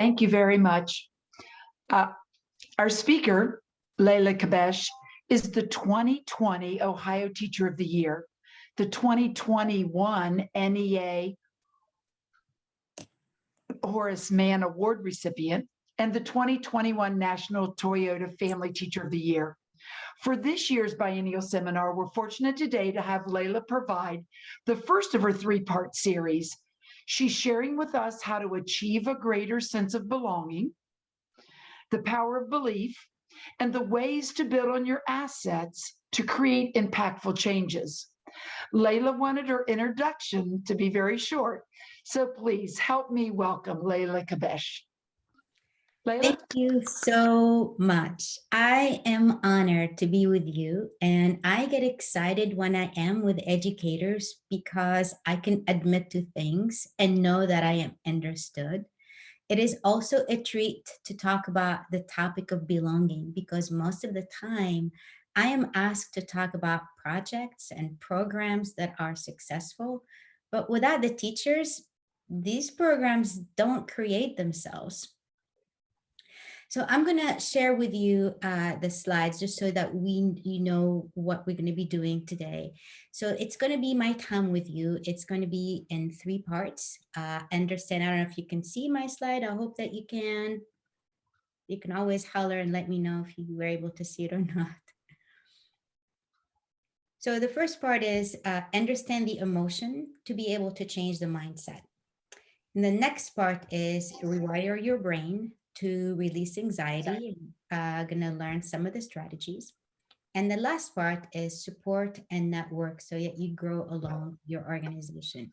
Thank you very much. Uh, our speaker, Leila Kabesh, is the 2020 Ohio Teacher of the Year, the 2021 NEA Horace Mann Award recipient, and the 2021 National Toyota Family Teacher of the Year. For this year's biennial seminar, we're fortunate today to have Leila provide the first of her three-part series. She's sharing with us how to achieve a greater sense of belonging, the power of belief, and the ways to build on your assets to create impactful changes. Leila wanted her introduction to be very short, so please help me welcome Lelia Kubesch. Leila? Thank you so much. I am honored to be with you, and I get excited when I am with educators because I can admit to things and know that I am understood. It is also a treat to talk about the topic of belonging because most of the time I am asked to talk about projects and programs that are successful, but without the teachers, these programs don't create themselves. So I'm going to share with you the slides just so that you know what we're going to be doing today. So it's going to be my time with you. It's going to be in three parts. Understand, I don't know if you can see my slide. I hope that you can. You can always holler and let me know if you were able to see it or not. So the first part is understand the emotion to be able to change the mindset. And the next part is rewire your brain to release anxiety. Gonna learn some of the strategies. And the last part is support and network so that you grow along your organization.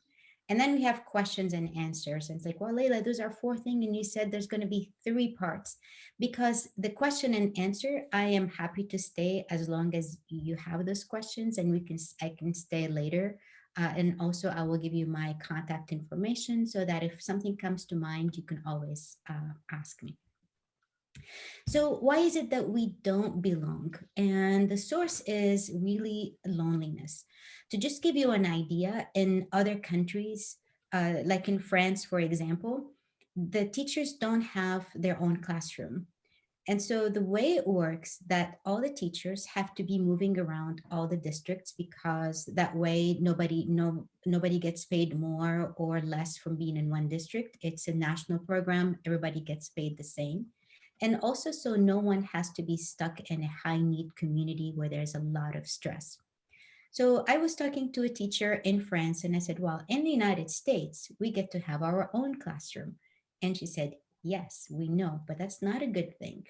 And then we have questions and answers. And it's like, well, Leila, those are four things. And you said there's going to be three parts because the question and answer, I am happy to stay as long as you have those questions and I can stay later. And also I will give you my contact information so that if something comes to mind, you can always ask me. So why is it that we don't belong? And the source is really loneliness. To just give you an idea, in other countries, like in France, for example, the teachers don't have their own classroom. And so the way it works that all the teachers have to be moving around all the districts because that way nobody gets paid more or less from being in one district. It's a national program. Everybody gets paid the same. And also so no one has to be stuck in a high need community where there's a lot of stress. So I was talking to a teacher in France and I said, well, in the United States, we get to have our own classroom. And she said, yes, we know, but that's not a good thing.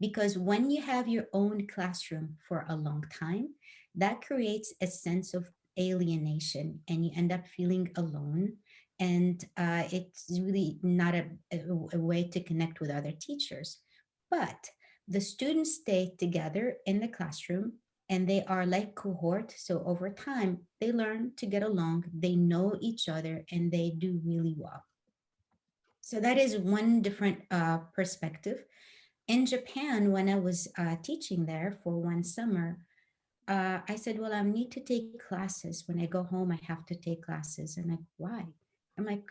Because when you have your own classroom for a long time, that creates a sense of alienation and you end up feeling alone. And it's really not a way to connect with other teachers. But the students stay together in the classroom and they are like cohort. So over time, they learn to get along, they know each other, and they do really well. So that is one different perspective. In Japan, when I was teaching there for one summer, I said, well, I need to take classes. When I go home, I have to take classes. And like, why? I'm like,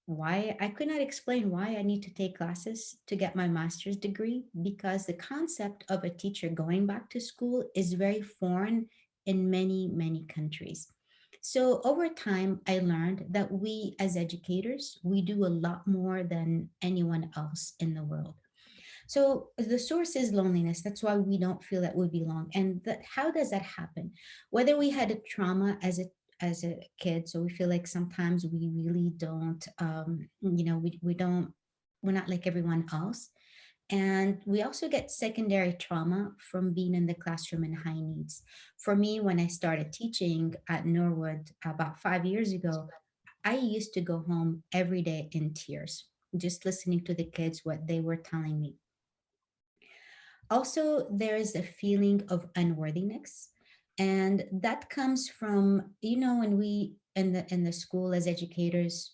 why? I could not explain why I need to take classes to get my master's degree because the concept of a teacher going back to school is very foreign in many, many countries. So over time, I learned that we as educators, we do a lot more than anyone else in the world. So the source is loneliness. That's why we don't feel that we belong. And how does that happen? Whether we had a trauma as a kid, so we feel like sometimes we really don't, we're not like everyone else. And we also get secondary trauma from being in the classroom in high needs. For me, when I started teaching at Norwood about 5 years ago, I used to go home every day in tears, just listening to the kids, what they were telling me. Also, there is a feeling of unworthiness. And that comes from, when we in the school as educators,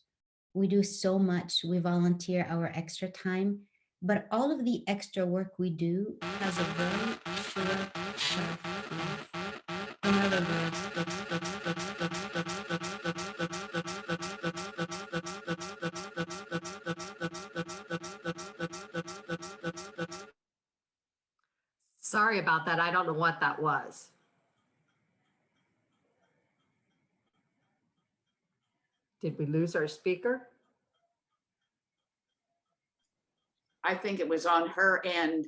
we do so much, we volunteer our extra time, but all of the extra work we do has a very short shelf life. In other words, Sorry about that. I don't know what that was. Did we lose our speaker? I think it was on her end.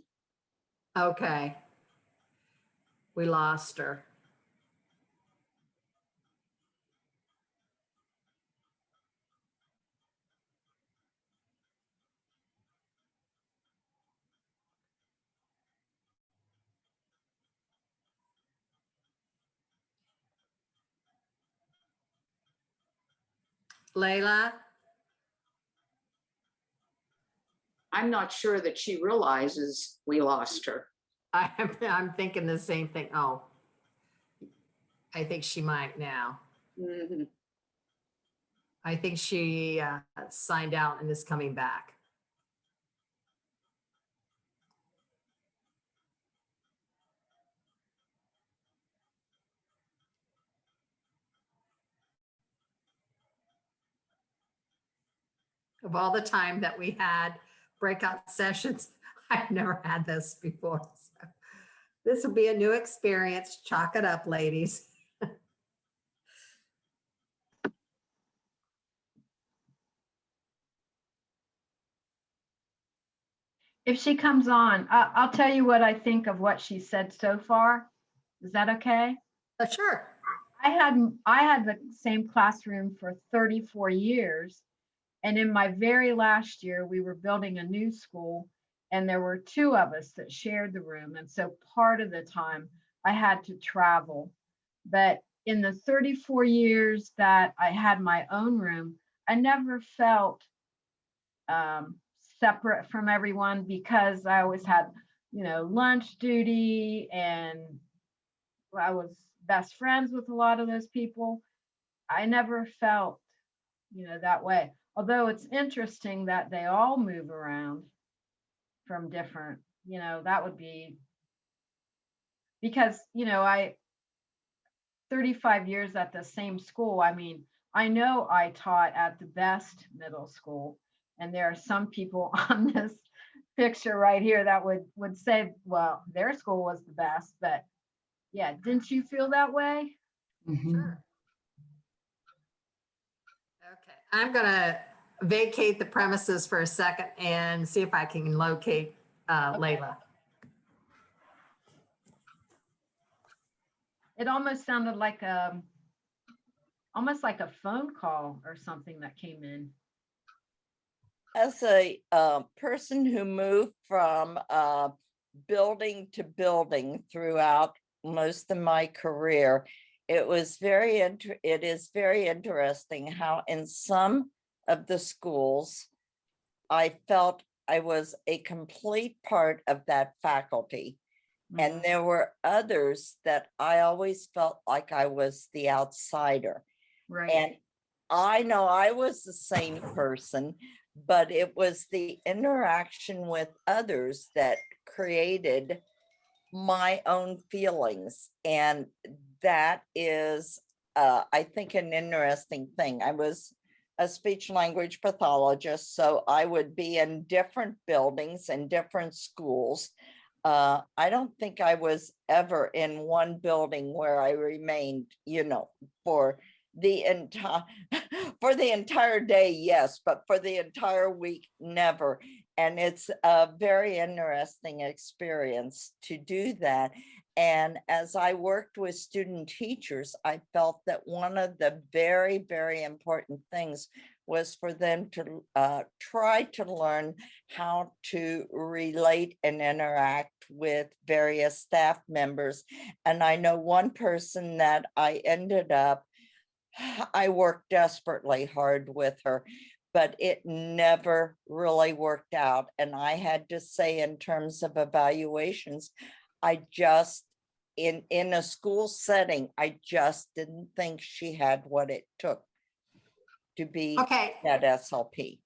Okay. We lost her. Leila? I'm not sure that she realizes we lost her. I'm thinking the same thing. Oh, I think she might now. Mhm. I think she signed out and is coming back. Of all the time that we had breakout sessions, I've never had this before. So this will be a new experience. Chalk it up, ladies. If she comes on, I'll tell you what I think of what she said so far. Is that okay? Sure. I had the same classroom for 34 years. And in my very last year, we were building a new school and there were two of us that shared the room. And so part of the time I had to travel. But in the 34 years that I had my own room, I never felt separate from everyone because I always had, lunch duty and I was best friends with a lot of those people. I never felt, that way. Although it's interesting that they all move around from different, that would be because, I 35 years at the same school. I mean, I know I taught at the best middle school, and there are some people on this picture right here that would say, well, their school was the best, but yeah, didn't you feel that way? Mhm. Sure. Okay, I'm gonna vacate the premises for a second and see if I can locate Leila. It almost sounded like almost like a phone call or something that came in. As a person who moved from building to building throughout most of my career, it is very interesting how in some of the schools I felt I was a complete part of that faculty. And there were others that I always felt like I was the outsider. Right. And I know I was the same person, but it was the interaction with others that created my own feelings. And that is, I think, an interesting thing. I was a speech language pathologist, so I would be in different buildings and different schools. I don't think I was ever in one building where I remained, for the entire day, yes, but for the entire week, never. And it's a very interesting experience to do that. And as I worked with student teachers, I felt that one of the very, very important things was for them to try to learn how to relate and interact with various staff members. And I know one person that I worked desperately hard with her, but it never really worked out. And I had to say, in terms of evaluations, I just, in a school setting, I just didn't think she had what it took to be Okay, that SLP.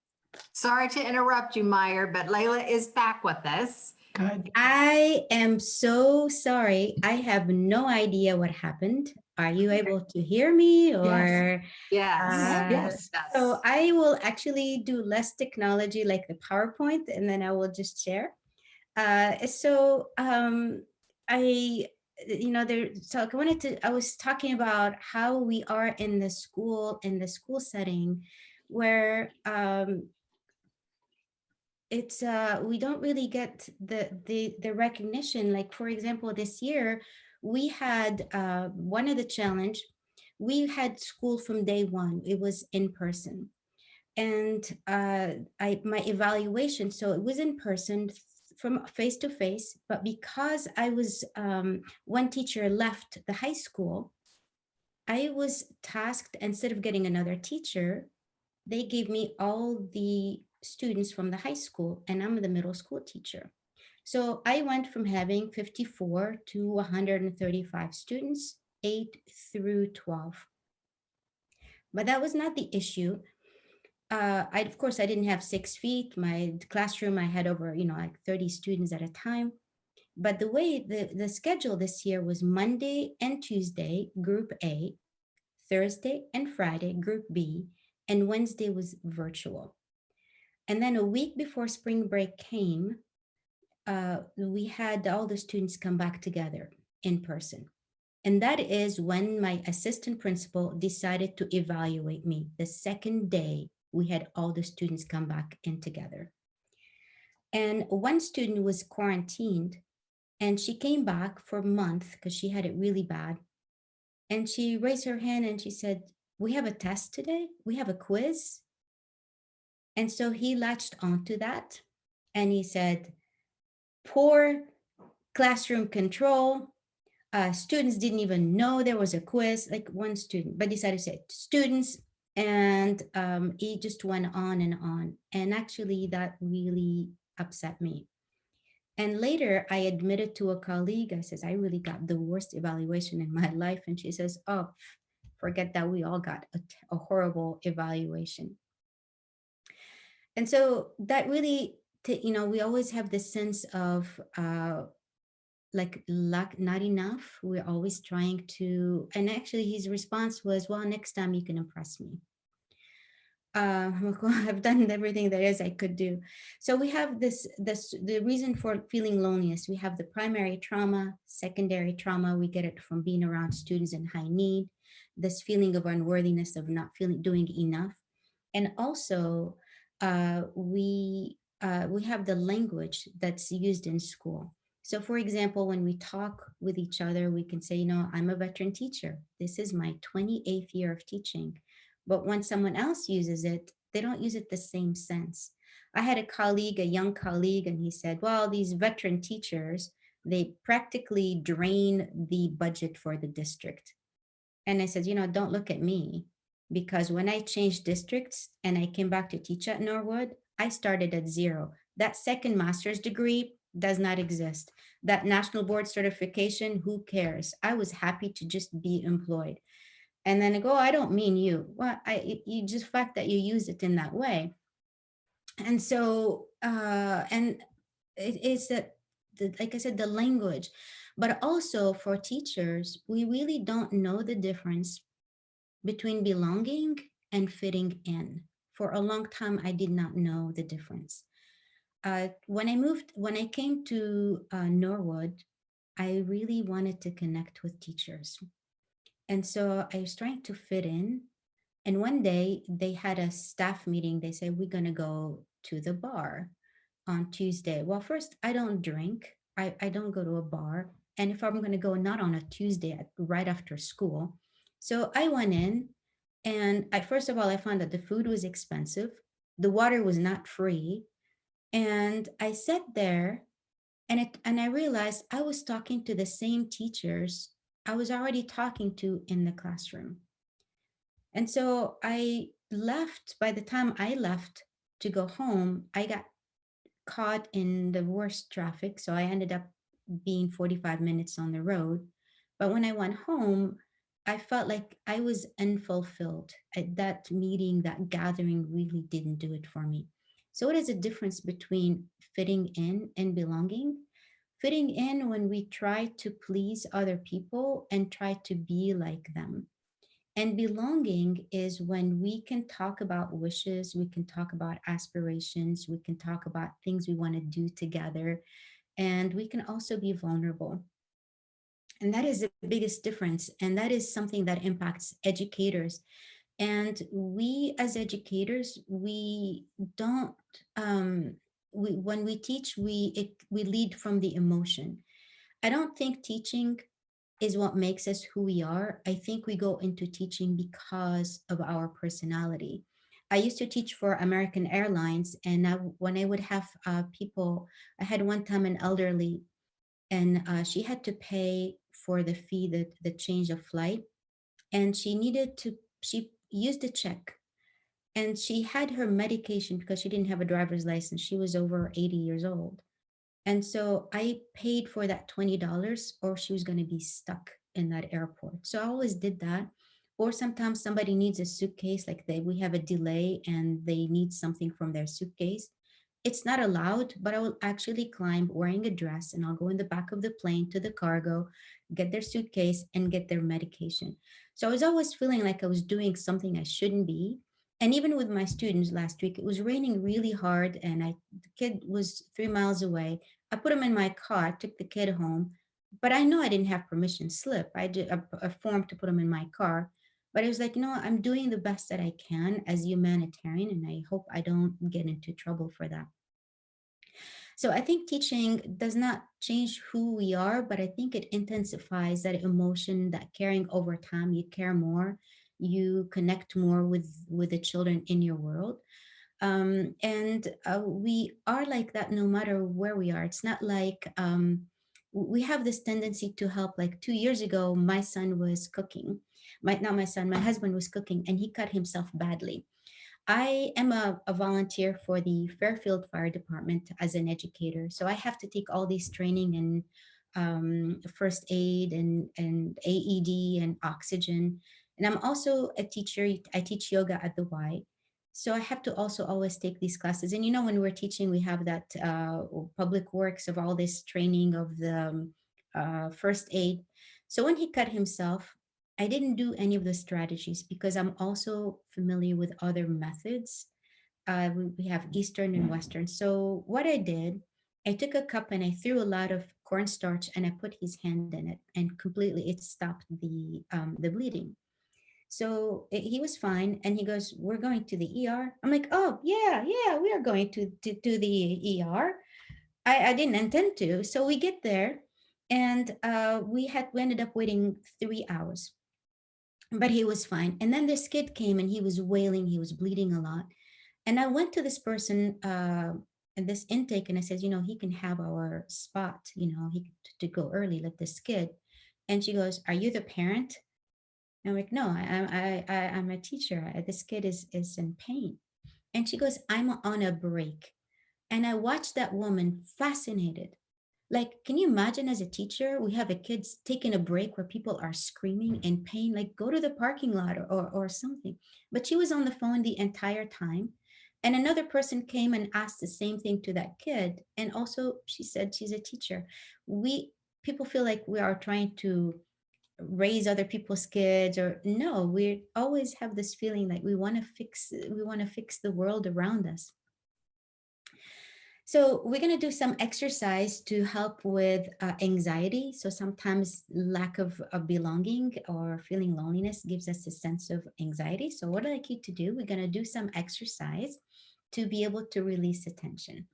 sorry to interrupt you, Meyer, but Leila is back with us. Good. I am so sorry. I have no idea what happened. Are you able to hear me or? Yes. Yes. So I will actually do less technology like the PowerPoint, and then I will just share. I was talking about how we are in the school setting where it's we don't really get the recognition. Like, for example, this year we had one of the challenge, we had school from day one. It was in person, and my evaluation, so it was in person from face to face, but because I was one teacher left the high school, I was tasked, instead of getting another teacher, they gave me all the students from the high school, and I'm the middle school teacher. So I went from having 54 to 135 students, 8 through 12. But that was not the issue. Of course, I didn't have 6 feet. My classroom, I had over, like 30 students at a time. But the way the schedule this year was Monday and Tuesday, group A, Thursday and Friday, group B, and Wednesday was virtual. And then a week before spring break came, we had all the students come back together in person. And that is when my assistant principal decided to evaluate me. The second day, we had all the students come back in together. And one student was quarantined, and she came back for a month because she had it really bad. And she raised her hand and she said, "We have a test today. We have a quiz." And so he latched onto that and he said, "Poor classroom control. Students didn't even know there was a quiz," like one student, but decided to say students. And he just went on and on. And actually, that really upset me. And later, I admitted to a colleague, I says, "I really got the worst evaluation in my life." And she says, "Oh, forget that. We all got a horrible evaluation." And so that really, we always have this sense of like luck, not enough. We're always trying to, and actually his response was, "Well, next time you can impress me." I've done everything there is I could do. So we have the reason for feeling loneliest. We have the primary trauma, secondary trauma. We get it from being around students in high need, this feeling of unworthiness, of not doing enough. And also we have the language that's used in school. So for example, when we talk with each other, we can say, "I'm a veteran teacher. This is my 28th year of teaching." But when someone else uses it, they don't use it the same sense. I had a young colleague, and he said, "Well, these veteran teachers, they practically drain the budget for the district." And I said, "Don't look at me, because when I changed districts and I came back to teach at Norwood, I started at zero. That second master's degree does not exist. That national board certification, who cares? I was happy to just be employed." And then I go, "I don't mean you." Well, you just fact that you use it in that way. And so, and it is that, like I said, the language, but also for teachers, we really don't know the difference between belonging and fitting in. For a long time, I did not know the difference. When I came to Norwood, I really wanted to connect with teachers. And so I was trying to fit in. And one day they had a staff meeting. They said, "We're going to go to the bar on Tuesday." Well, first, I don't drink. I don't go to a bar. And if I'm going to go, not on a Tuesday, right after school. So I went in, and first of all, I found that the food was expensive. The water was not free. And I sat there, and I realized I was talking to the same teachers I was already talking to in the classroom. And so I left. By the time I left to go home, I got caught in the worst traffic. So I ended up being 45 minutes on the road. But when I went home, I felt like I was unfulfilled. That meeting, that gathering really didn't do it for me. So what is the difference between fitting in and belonging? Fitting in when we try to please other people and try to be like them. And belonging is when we can talk about wishes, we can talk about aspirations, we can talk about things we want to do together, and we can also be vulnerable. And that is the biggest difference. And that is something that impacts educators. And we as educators, we don't, when we teach, we lead from the emotion. I don't think teaching is what makes us who we are. I think we go into teaching because of our personality. I used to teach for American Airlines, and when I would have people, I had one time an elderly, and she had to pay for the fee, the change of flight, and she used a check, and she had her medication because she didn't have a driver's license. She was over 80 years old. And so I paid for that $20 or she was going to be stuck in that airport. So I always did that. Or sometimes somebody needs a suitcase, like we have a delay and they need something from their suitcase. It's not allowed, but I will actually climb wearing a dress and I'll go in the back of the plane to the cargo, get their suitcase and get their medication. So I was always feeling like I was doing something I shouldn't be. And even with my students last week, it was raining really hard and the kid was 3 miles away. I put him in my car, took the kid home, but I know I didn't have permission slip. I did a form to put him in my car, but it was like, I'm doing the best that I can as humanitarian, and I hope I don't get into trouble for that. So I think teaching does not change who we are, but I think it intensifies that emotion, that caring over time. You care more, you connect more with the children in your world. And we are like that no matter where we are. It's not like we have this tendency to help. Like 2 years ago, my son was cooking. Not my son, my husband was cooking, and he cut himself badly. I am a volunteer for the Fairfield Fire Department as an educator. So I have to take all these training and first aid and AED and oxygen. And I'm also a teacher. I teach yoga at the Y. So I have to also always take these classes. And when we're teaching, we have that public works of all this training of the first aid. So when he cut himself, I didn't do any of the strategies because I'm also familiar with other methods. We have Eastern and Western. So what I did, I took a cup and I threw a lot of cornstarch and I put his hand in it, and completely it stopped the bleeding. So he was fine, and he goes, "We're going to the ER." I'm like, "Oh yeah, yeah, we are going to the ER." I didn't intend to. So we get there, and we ended up waiting 3 hours, but he was fine. And then this kid came and he was wailing, he was bleeding a lot. And I went to this person in this intake and I said, he can have our spot, he to go early, let this kid. And she goes, "Are you the parent?" And I'm like, "No, I'm a teacher. This kid is in pain." And she goes, "I'm on a break." And I watched that woman fascinated. Like, can you imagine as a teacher, we have a kids taking a break where people are screaming in pain, like go to the parking lot or something. But she was on the phone the entire time. And another person came and asked the same thing to that kid. And also she said she's a teacher. People feel like we are trying to raise other people's kids, or no, we always have this feeling like we want to fix the world around us. So we're going to do some exercise to help with anxiety. So sometimes lack of belonging or feeling loneliness gives us a sense of anxiety. So what I'd like you to do, we're going to do some exercise to be able to release the tension.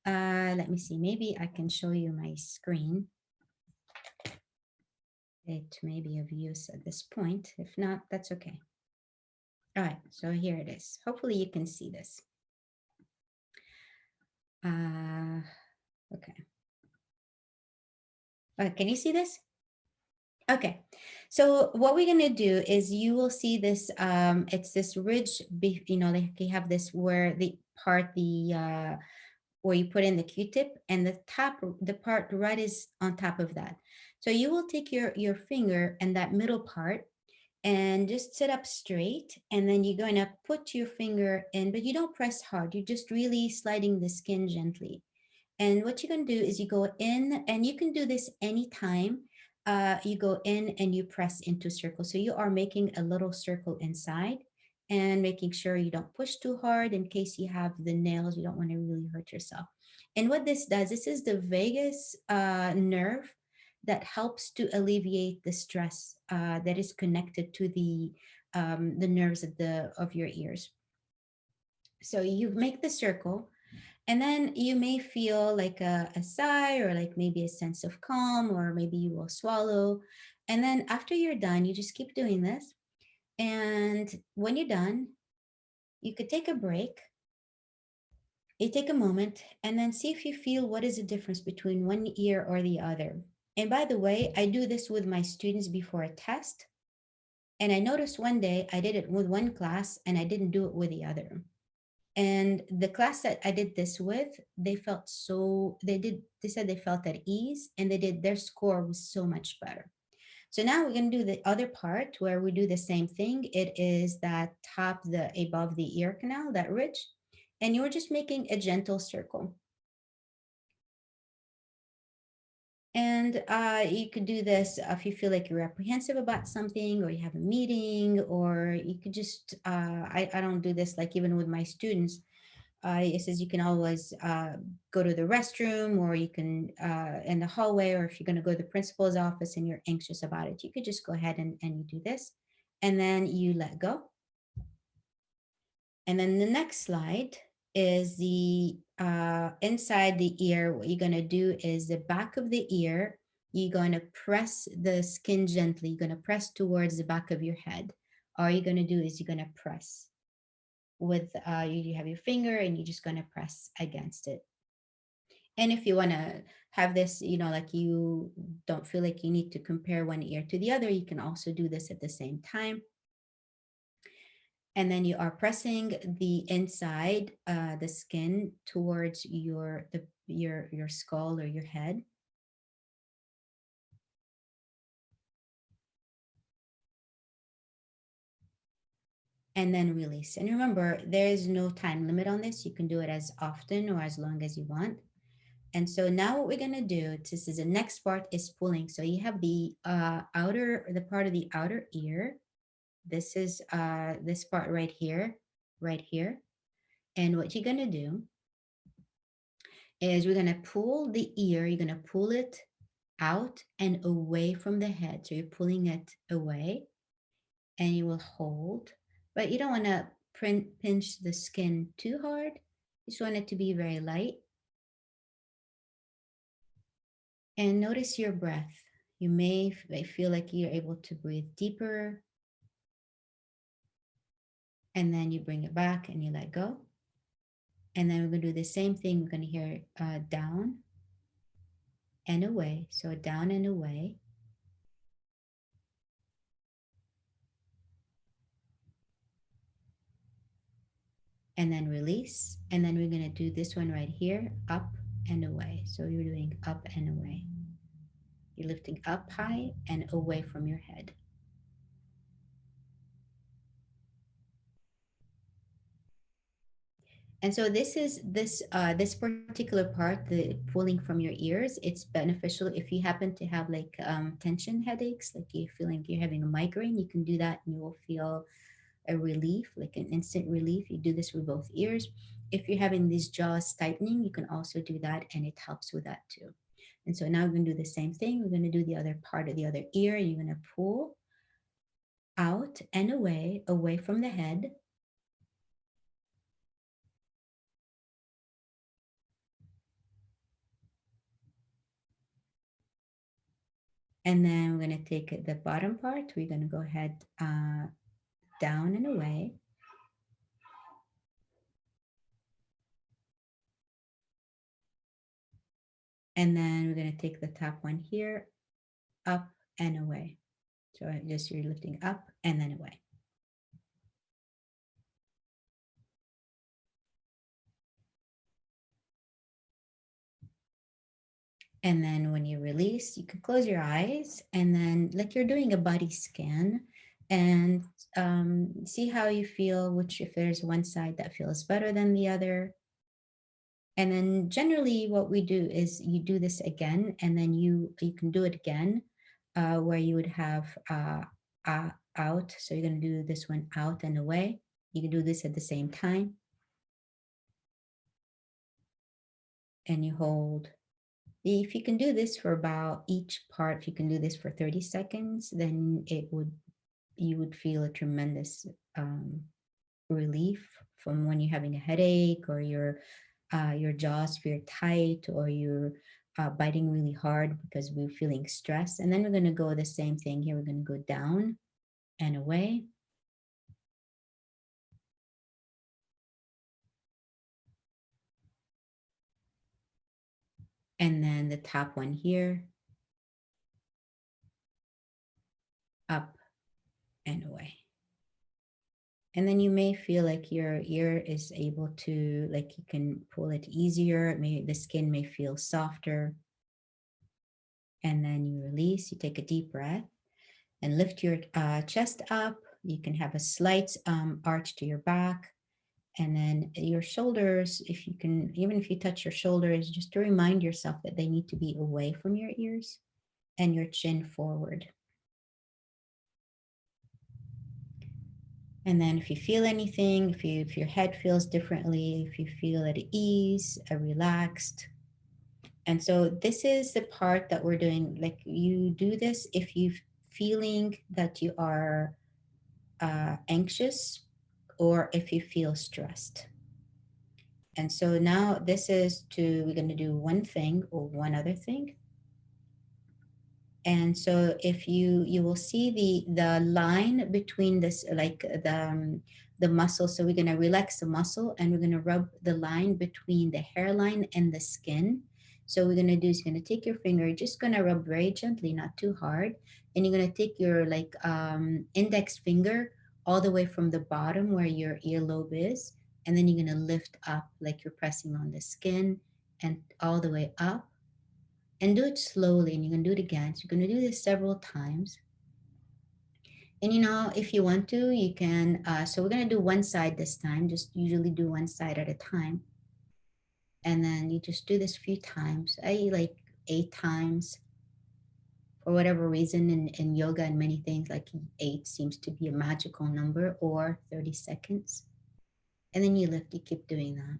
Let me see, maybe I can show you my screen. It may be of use at this point. If not, that's okay. All right, so here it is. Hopefully you can see this. Okay. Can you see this? Okay. So what we're going to do is you will see this, it's this ridge, like you have this where where you put in the Q-tip, and the part right is on top of that. So you will take your finger and that middle part and just sit up straight. And then you're going to put your finger in, but you don't press hard. You're just really sliding the skin gently. And what you're going to do is you go in, and you can do this anytime. You go in and you press into circle. So you are making a little circle inside and making sure you don't push too hard in case you have the nails. You don't want to really hurt yourself. And what this does, this is the vagus nerve that helps to alleviate the stress that is connected to the nerves of your ears. So you make the circle, and then you may feel like a sigh, or like maybe a sense of calm, or maybe you will swallow. And then after you're done, you just keep doing this. And when you're done, you could take a break. You take a moment and then see if you feel what is the difference between one ear or the other. And by the way, I do this with my students before a test. And I noticed one day I did it with one class and I didn't do it with the other. And the class that I did this with, they said they felt at ease, and their score was so much better. So now we're going to do the other part where we do the same thing. It is that above the ear canal, that ridge, and you're just making a gentle circle. And you could do this if you feel like you're apprehensive about something, or you have a meeting, or you could just, I don't do this like even with my students. It says you can always go to the restroom, or you can in the hallway, or if you're going to go to the principal's office and you're anxious about it, you could just go ahead and you do this. And then you let go. And then the next slide is the inside the ear. What you're going to do is the back of the ear, you're going to press the skin gently. You're going to press towards the back of your head. All you're going to do is you're going to press with, you have your finger and you're just going to press against it. And if you want to have this, like you don't feel like you need to compare one ear to the other, you can also do this at the same time. And then you are pressing the inside, the skin towards your skull or your head. And then release. And remember, there is no time limit on this. You can do it as often or as long as you want. And so now what we're going to do, this is the next part, is pulling. So you have the part of the outer ear. This is this part right here. And what you're going to do is we're going to pull the ear. You're going to pull it out and away from the head. So you're pulling it away, and you will hold. But you don't want to pinch the skin too hard. You just want it to be very light. And notice your breath. You may feel like you're able to breathe deeper. And then you bring it back and you let go. And then we're going to do the same thing. We're going to hear down and away. So down and away. And then release. And then we're going to do this one right here, up and away. So you're doing up and away. You're lifting up high and away from your head. And so this particular part, the pulling from your ears, it's beneficial if you happen to have like tension headaches, like you're feeling you're having a migraine, you can do that and you will feel a relief, like an instant relief. You do this with both ears. If you're having these jaws tightening, you can also do that, and it helps with that too. And so now we're going to do the same thing. We're going to do the other part of the other ear. You're going to pull out and away from the head. And then we're going to take the bottom part. We're going to go ahead down and away. And then we're going to take the top one here, up and away. So just you're lifting up and then away. And then when you release, you can close your eyes and then like you're doing a body scan and see how you feel, if there's one side that feels better than the other. And then generally what we do is you do this again, and then you can do it again where you would have out. So you're going to do this one out and away. You can do this at the same time. And you hold. If you can do this for about each part, if you can do this for 30 seconds, then you would feel a tremendous relief from when you're having a headache, or your jaws feel tight, or you're biting really hard because we're feeling stress. And then we're going to go the same thing here. We're going to go down and away. And then the top one here, up and away. And then you may feel like your ear is able to, like, you can pull it easier. Maybe the skin may feel softer. And then you release, you take a deep breath and lift your chest up. You can have a slight arch to your back. And then your shoulders, if you can, even if you touch your shoulders, just to remind yourself that they need to be away from your ears, and your chin forward. And then if you feel anything, if your head feels differently, if you feel at ease, relaxed. And so this is the part that we're doing. Like, you do this if you're feeling that you are anxious, or if you feel stressed. And so now this is we're going to do one thing or one other thing. And so if you will see the line between this, like the muscle. So we're going to relax the muscle, and we're going to rub the line between the hairline and the skin. So what we're going to do is you're going to take your finger, just going to rub very gently, not too hard. And you're going to take your index finger all the way from the bottom where your earlobe is. And then you're going to lift up like you're pressing on the skin, and all the way up. And do it slowly, and you can do it again. So you're going to do this several times. And if you want to, you can, so we're going to do one side this time. Just usually do one side at a time. And then you just do this a few times. I like 8 times. For whatever reason, in yoga and many things, like 8 seems to be a magical number, or 30 seconds. And then you lift, you keep doing that.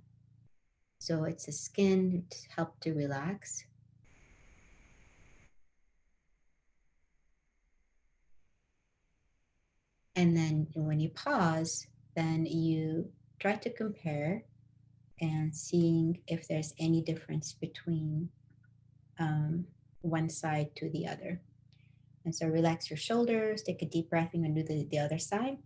So it's the skin to help to relax. And then when you pause, then you try to compare and seeing if there's any difference between one side to the other. And so relax your shoulders, take a deep breath, and do the other side.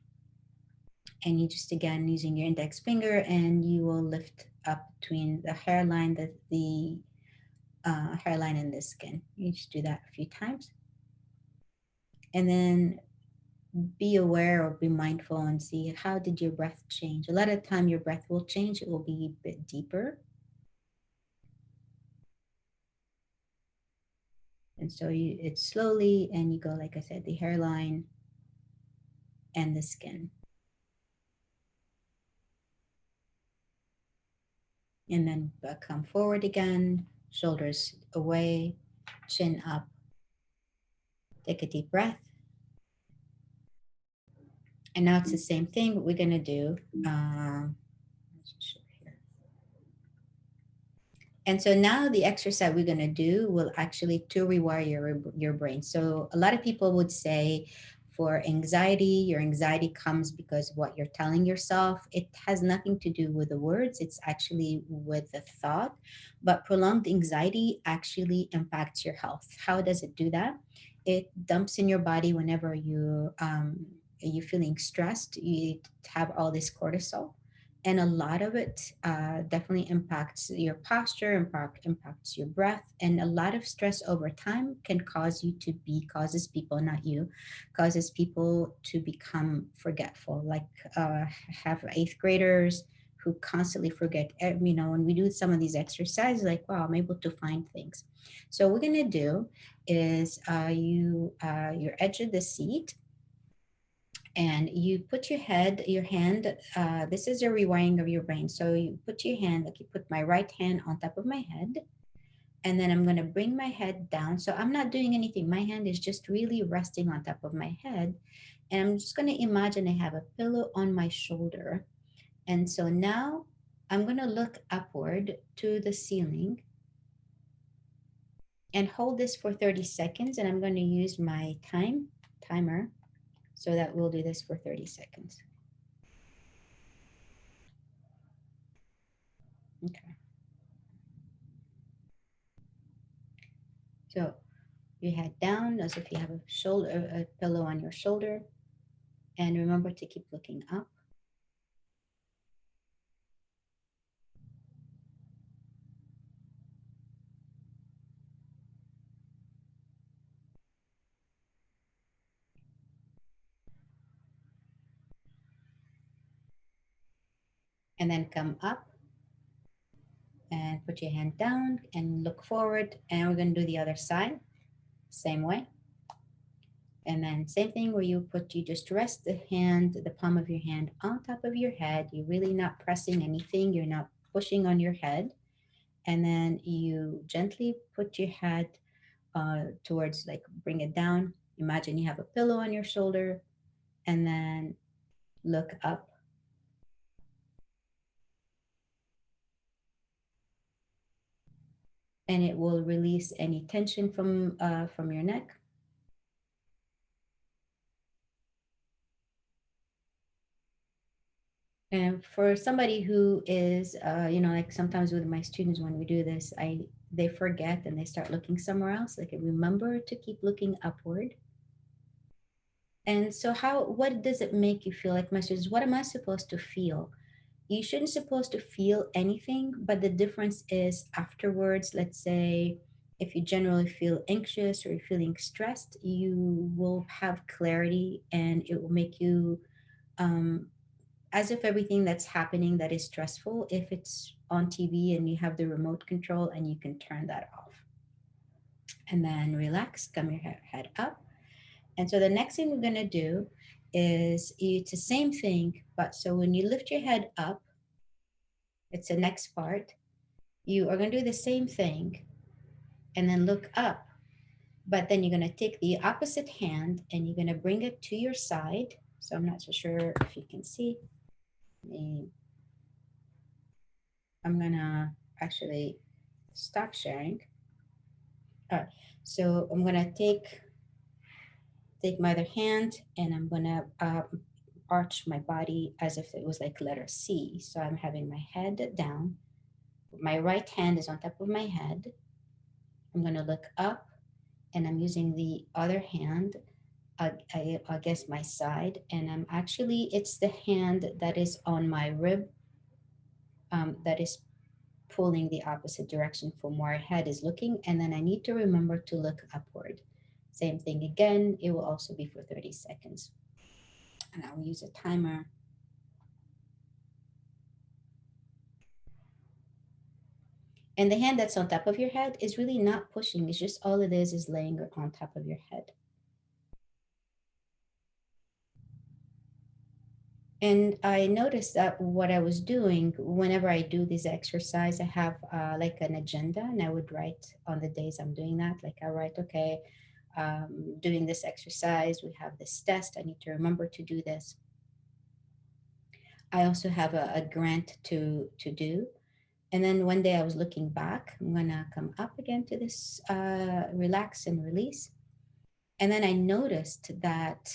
And you just, again, using your index finger, and you will lift up between the hairline, the hairline and the skin. You just do that a few times. And then be aware or be mindful and see, how did your breath change? A lot of time your breath will change. It will be a bit deeper. And so it's slowly, and you go, like I said, the hairline and the skin. And then come forward again, shoulders away, chin up. Take a deep breath. And now it's the same thing. What we're going to do. And so now the exercise we're going to do will actually to rewire your brain. So a lot of people would say, for anxiety, your anxiety comes because of what you're telling yourself. It has nothing to do with the words. It's actually with the thought. But prolonged anxiety actually impacts your health. How does it do that? It dumps in your body whenever you're feeling stressed. You have all this cortisol. And a lot of it definitely impacts your posture, impacts your breath. And a lot of stress over time can causes people, not you, causes people to become forgetful. Like have 8th graders who constantly forget, when we do some of these exercises, like, wow, I'm able to find things. So what we're going to do is your edge of the seat, and you put your hand, this is a rewiring of your brain. So you put your hand, like you put my right hand on top of my head, and then I'm going to bring my head down. So I'm not doing anything. My hand is just really resting on top of my head. And I'm just going to imagine I have a pillow on my shoulder. And so now I'm going to look upward to the ceiling. and hold this for 30 seconds. And I'm going to use my timer so that we'll do this for 30 seconds. Okay. So your head down as if you have a pillow on your shoulder. And remember to keep looking up. And then come up and put your hand down and look forward. And we're going to do the other side, same way. And then same thing where you just rest the palm of your hand on top of your head. You're really not pressing anything. You're not pushing on your head. And then you gently put your head towards, like, bring it down. Imagine you have a pillow on your shoulder, and then look up. And it will release any tension from your neck. And for somebody who is, like sometimes with my students, when we do this, they forget and they start looking somewhere else. Like, remember to keep looking upward. And so what does it make you feel? Like, my students, what am I supposed to feel? You shouldn't supposed to feel anything, but the difference is afterwards. Let's say if you generally feel anxious or you're feeling stressed, you will have clarity, and it will make you as if everything that's happening that is stressful, if it's on TV and you have the remote control and you can turn that off. And then relax, come your head up. And so the next thing we're going to do is, it's the same thing, but so when you lift your head up, it's the next part. You are going to do the same thing and then look up. But then you're going to take the opposite hand and you're going to bring it to your side. So I'm not so sure if you can see. I'm going to actually stop sharing. All right. So I'm going to take my other hand and I'm going to arch my body as if it was like letter C. So I'm having my head down. My right hand is on top of my head. I'm going to look up and I'm using the other hand against my side. And I'm actually, it's the hand that is on my rib that is pulling the opposite direction from where my head is looking. And then I need to remember to look upward. Same thing again. It will also be for 30 seconds. And I will use a timer. And the hand that's on top of your head is really not pushing. It's just all it is laying on top of your head. And I noticed that what I was doing, whenever I do this exercise, I have like an agenda, and I would write on the days I'm doing that. Like, I write, okay, doing this exercise, we have this test, I need to remember to do this. I also have a grant to do. And then one day I was looking back, I'm gonna come up again to this relax and release. And then I noticed that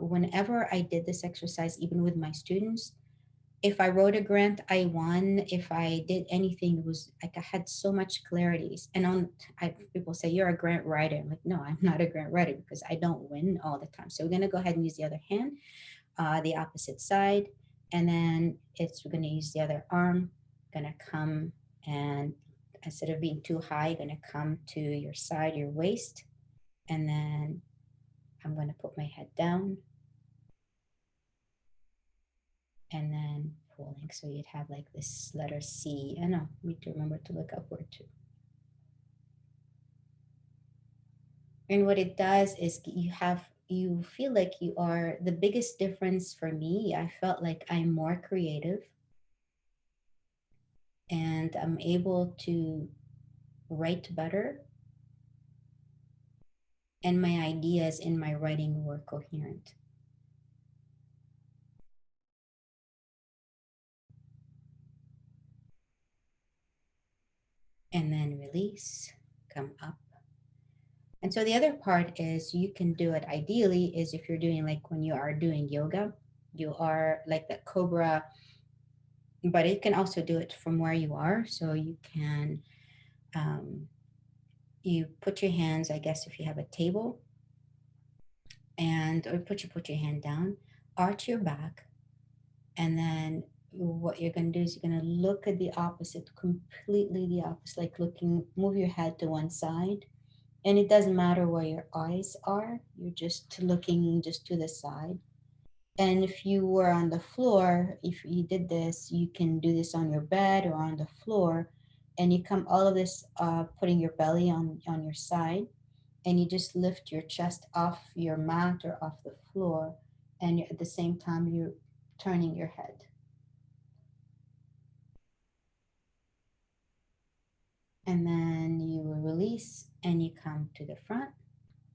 whenever I did this exercise, even with my students, if I wrote a grant, I won. If I did anything, it was like I had so much clarity. And people say, you're a grant writer. I'm like, no, I'm not a grant writer because I don't win all the time. So we're gonna go ahead and use the other hand, the opposite side. And then we're gonna use the other arm, gonna come and instead of being too high, gonna come to your side, your waist. And then I'm going to put my head down and then pulling. So you'd have like this letter C. I know, you need to remember to look upward too. And what it does is you feel like you are, the biggest difference for me, I felt like I'm more creative and I'm able to write better. And my ideas in my writing were coherent. And then release, come up. And so the other part is you can do it ideally is if you're doing like when you are doing yoga, you are like the cobra, but it can also do it from where you are. So you can, you put your hands, I guess, if you have a table, and or put your hand down, arch your back, and then what you're going to do is you're going to look at the opposite, completely the opposite, like looking, move your head to one side. And it doesn't matter where your eyes are, you're just looking just to the side. And if you were on the floor, if you did this, you can do this on your bed or on the floor. And you come all of this, putting your belly on your side, and you just lift your chest off your mat or off the floor. And at the same time, you're turning your head. And then you will release and you come to the front,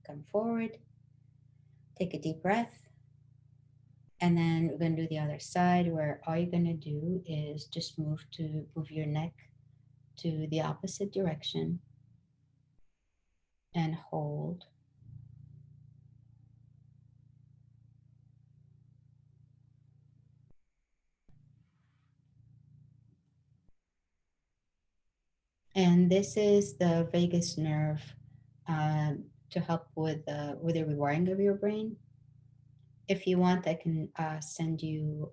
come forward, take a deep breath. And then we're going to do the other side where all you're going to do is just move your neck to the opposite direction and hold. And this is the vagus nerve to help with the rewiring of your brain. If you want, I can send you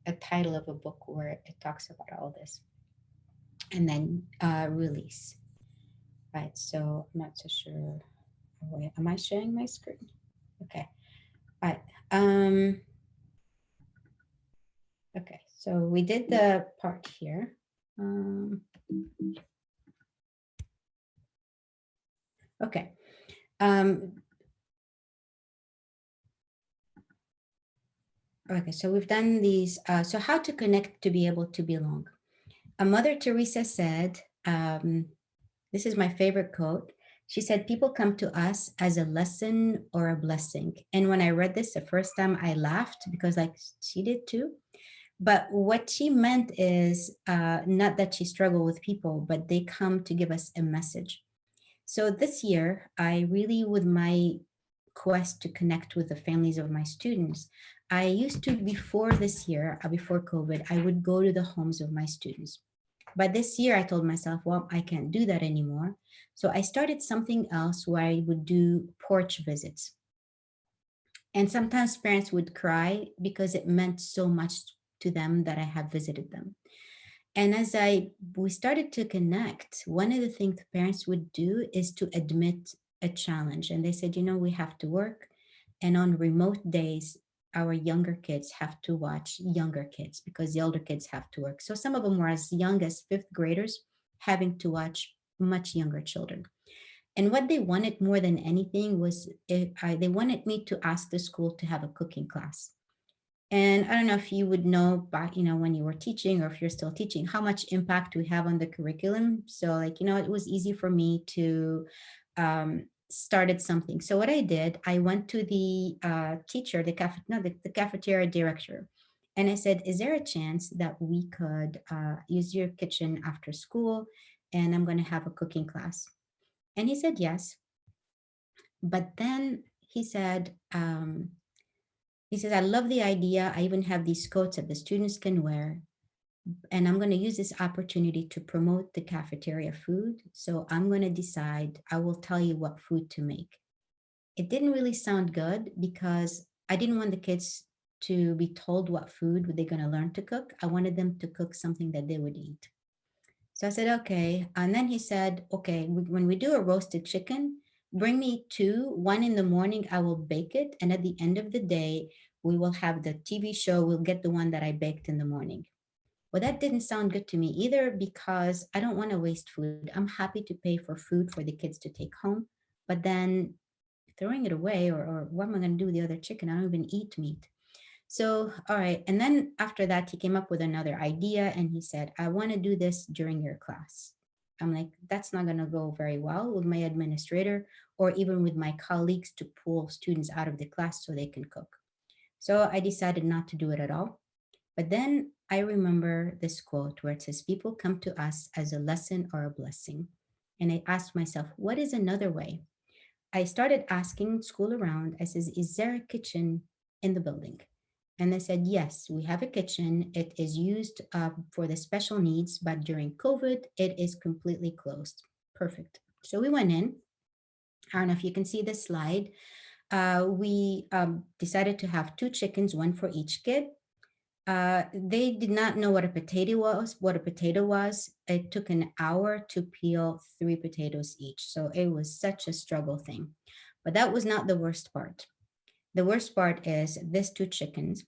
a title of a book where it talks about all this. And then release. Right, so I'm not so sure. Wait, am I sharing my screen? Okay, all right. Okay, so we did the part here. Okay. Okay, so we've done these. So how to connect to be able to belong. Mother Teresa said, this is my favorite quote. She said, people come to us as a lesson or a blessing. And when I read this the first time, I laughed because like she did too. But what she meant is not that she struggled with people, but they come to give us a message. So this year, I really, with my quest to connect with the families of my students, I used to, before this year, before COVID, I would go to the homes of my students. But this year I told myself, well, I can't do that anymore. So I started something else where I would do porch visits. And sometimes parents would cry because it meant so much to them that I have visited them. And as we started to connect, one of the things the parents would do is to admit a challenge. And they said, you know, we have to work. And on remote days, our younger kids have to watch younger kids because the older kids have to work. So some of them were as young as fifth graders having to watch much younger children. And what they wanted more than anything was they wanted me to ask the school to have a cooking class. And I don't know if you would know back, you know, when you were teaching or if you're still teaching, how much impact we have on the curriculum. So like, you know, it was easy for me to started something. So what I did, I went to the teacher, the cafeteria director. And I said, is there a chance that we could use your kitchen after school? And I'm going to have a cooking class. And he said, yes. But then he said, I love the idea. I even have these coats that the students can wear. And I'm going to use this opportunity to promote the cafeteria food. So I'm going to decide, I will tell you what food to make. It didn't really sound good because I didn't want the kids to be told what food they're going to learn to cook. I wanted them to cook something that they would eat. So I said, okay. And then he said, okay, when we do a roasted chicken, bring me two. One in the morning, I will bake it. And at the end of the day, we will have the TV show. We'll get the one that I baked in the morning. Well, that didn't sound good to me either because I don't want to waste food. I'm happy to pay for food for the kids to take home. But then throwing it away or what am I going to do with the other chicken? I don't even eat meat. So, all right. And then after that, he came up with another idea and he said, I want to do this during your class. I'm like, that's not going to go very well with my administrator or even with my colleagues to pull students out of the class so they can cook. So I decided not to do it at all. But then I remember this quote where it says, people come to us as a lesson or a blessing. And I asked myself, what is another way? I started asking school around. I says, is there a kitchen in the building? And they said, yes, we have a kitchen. It is used for the special needs, but during COVID, it is completely closed. Perfect. So we went in. I don't know if you can see this slide. We decided to have 2 chickens, one for each kid. They did not know what a potato was. It took an hour to peel 3 potatoes each. So it was such a struggle thing. But that was not the worst part. The worst part is this 2 chickens.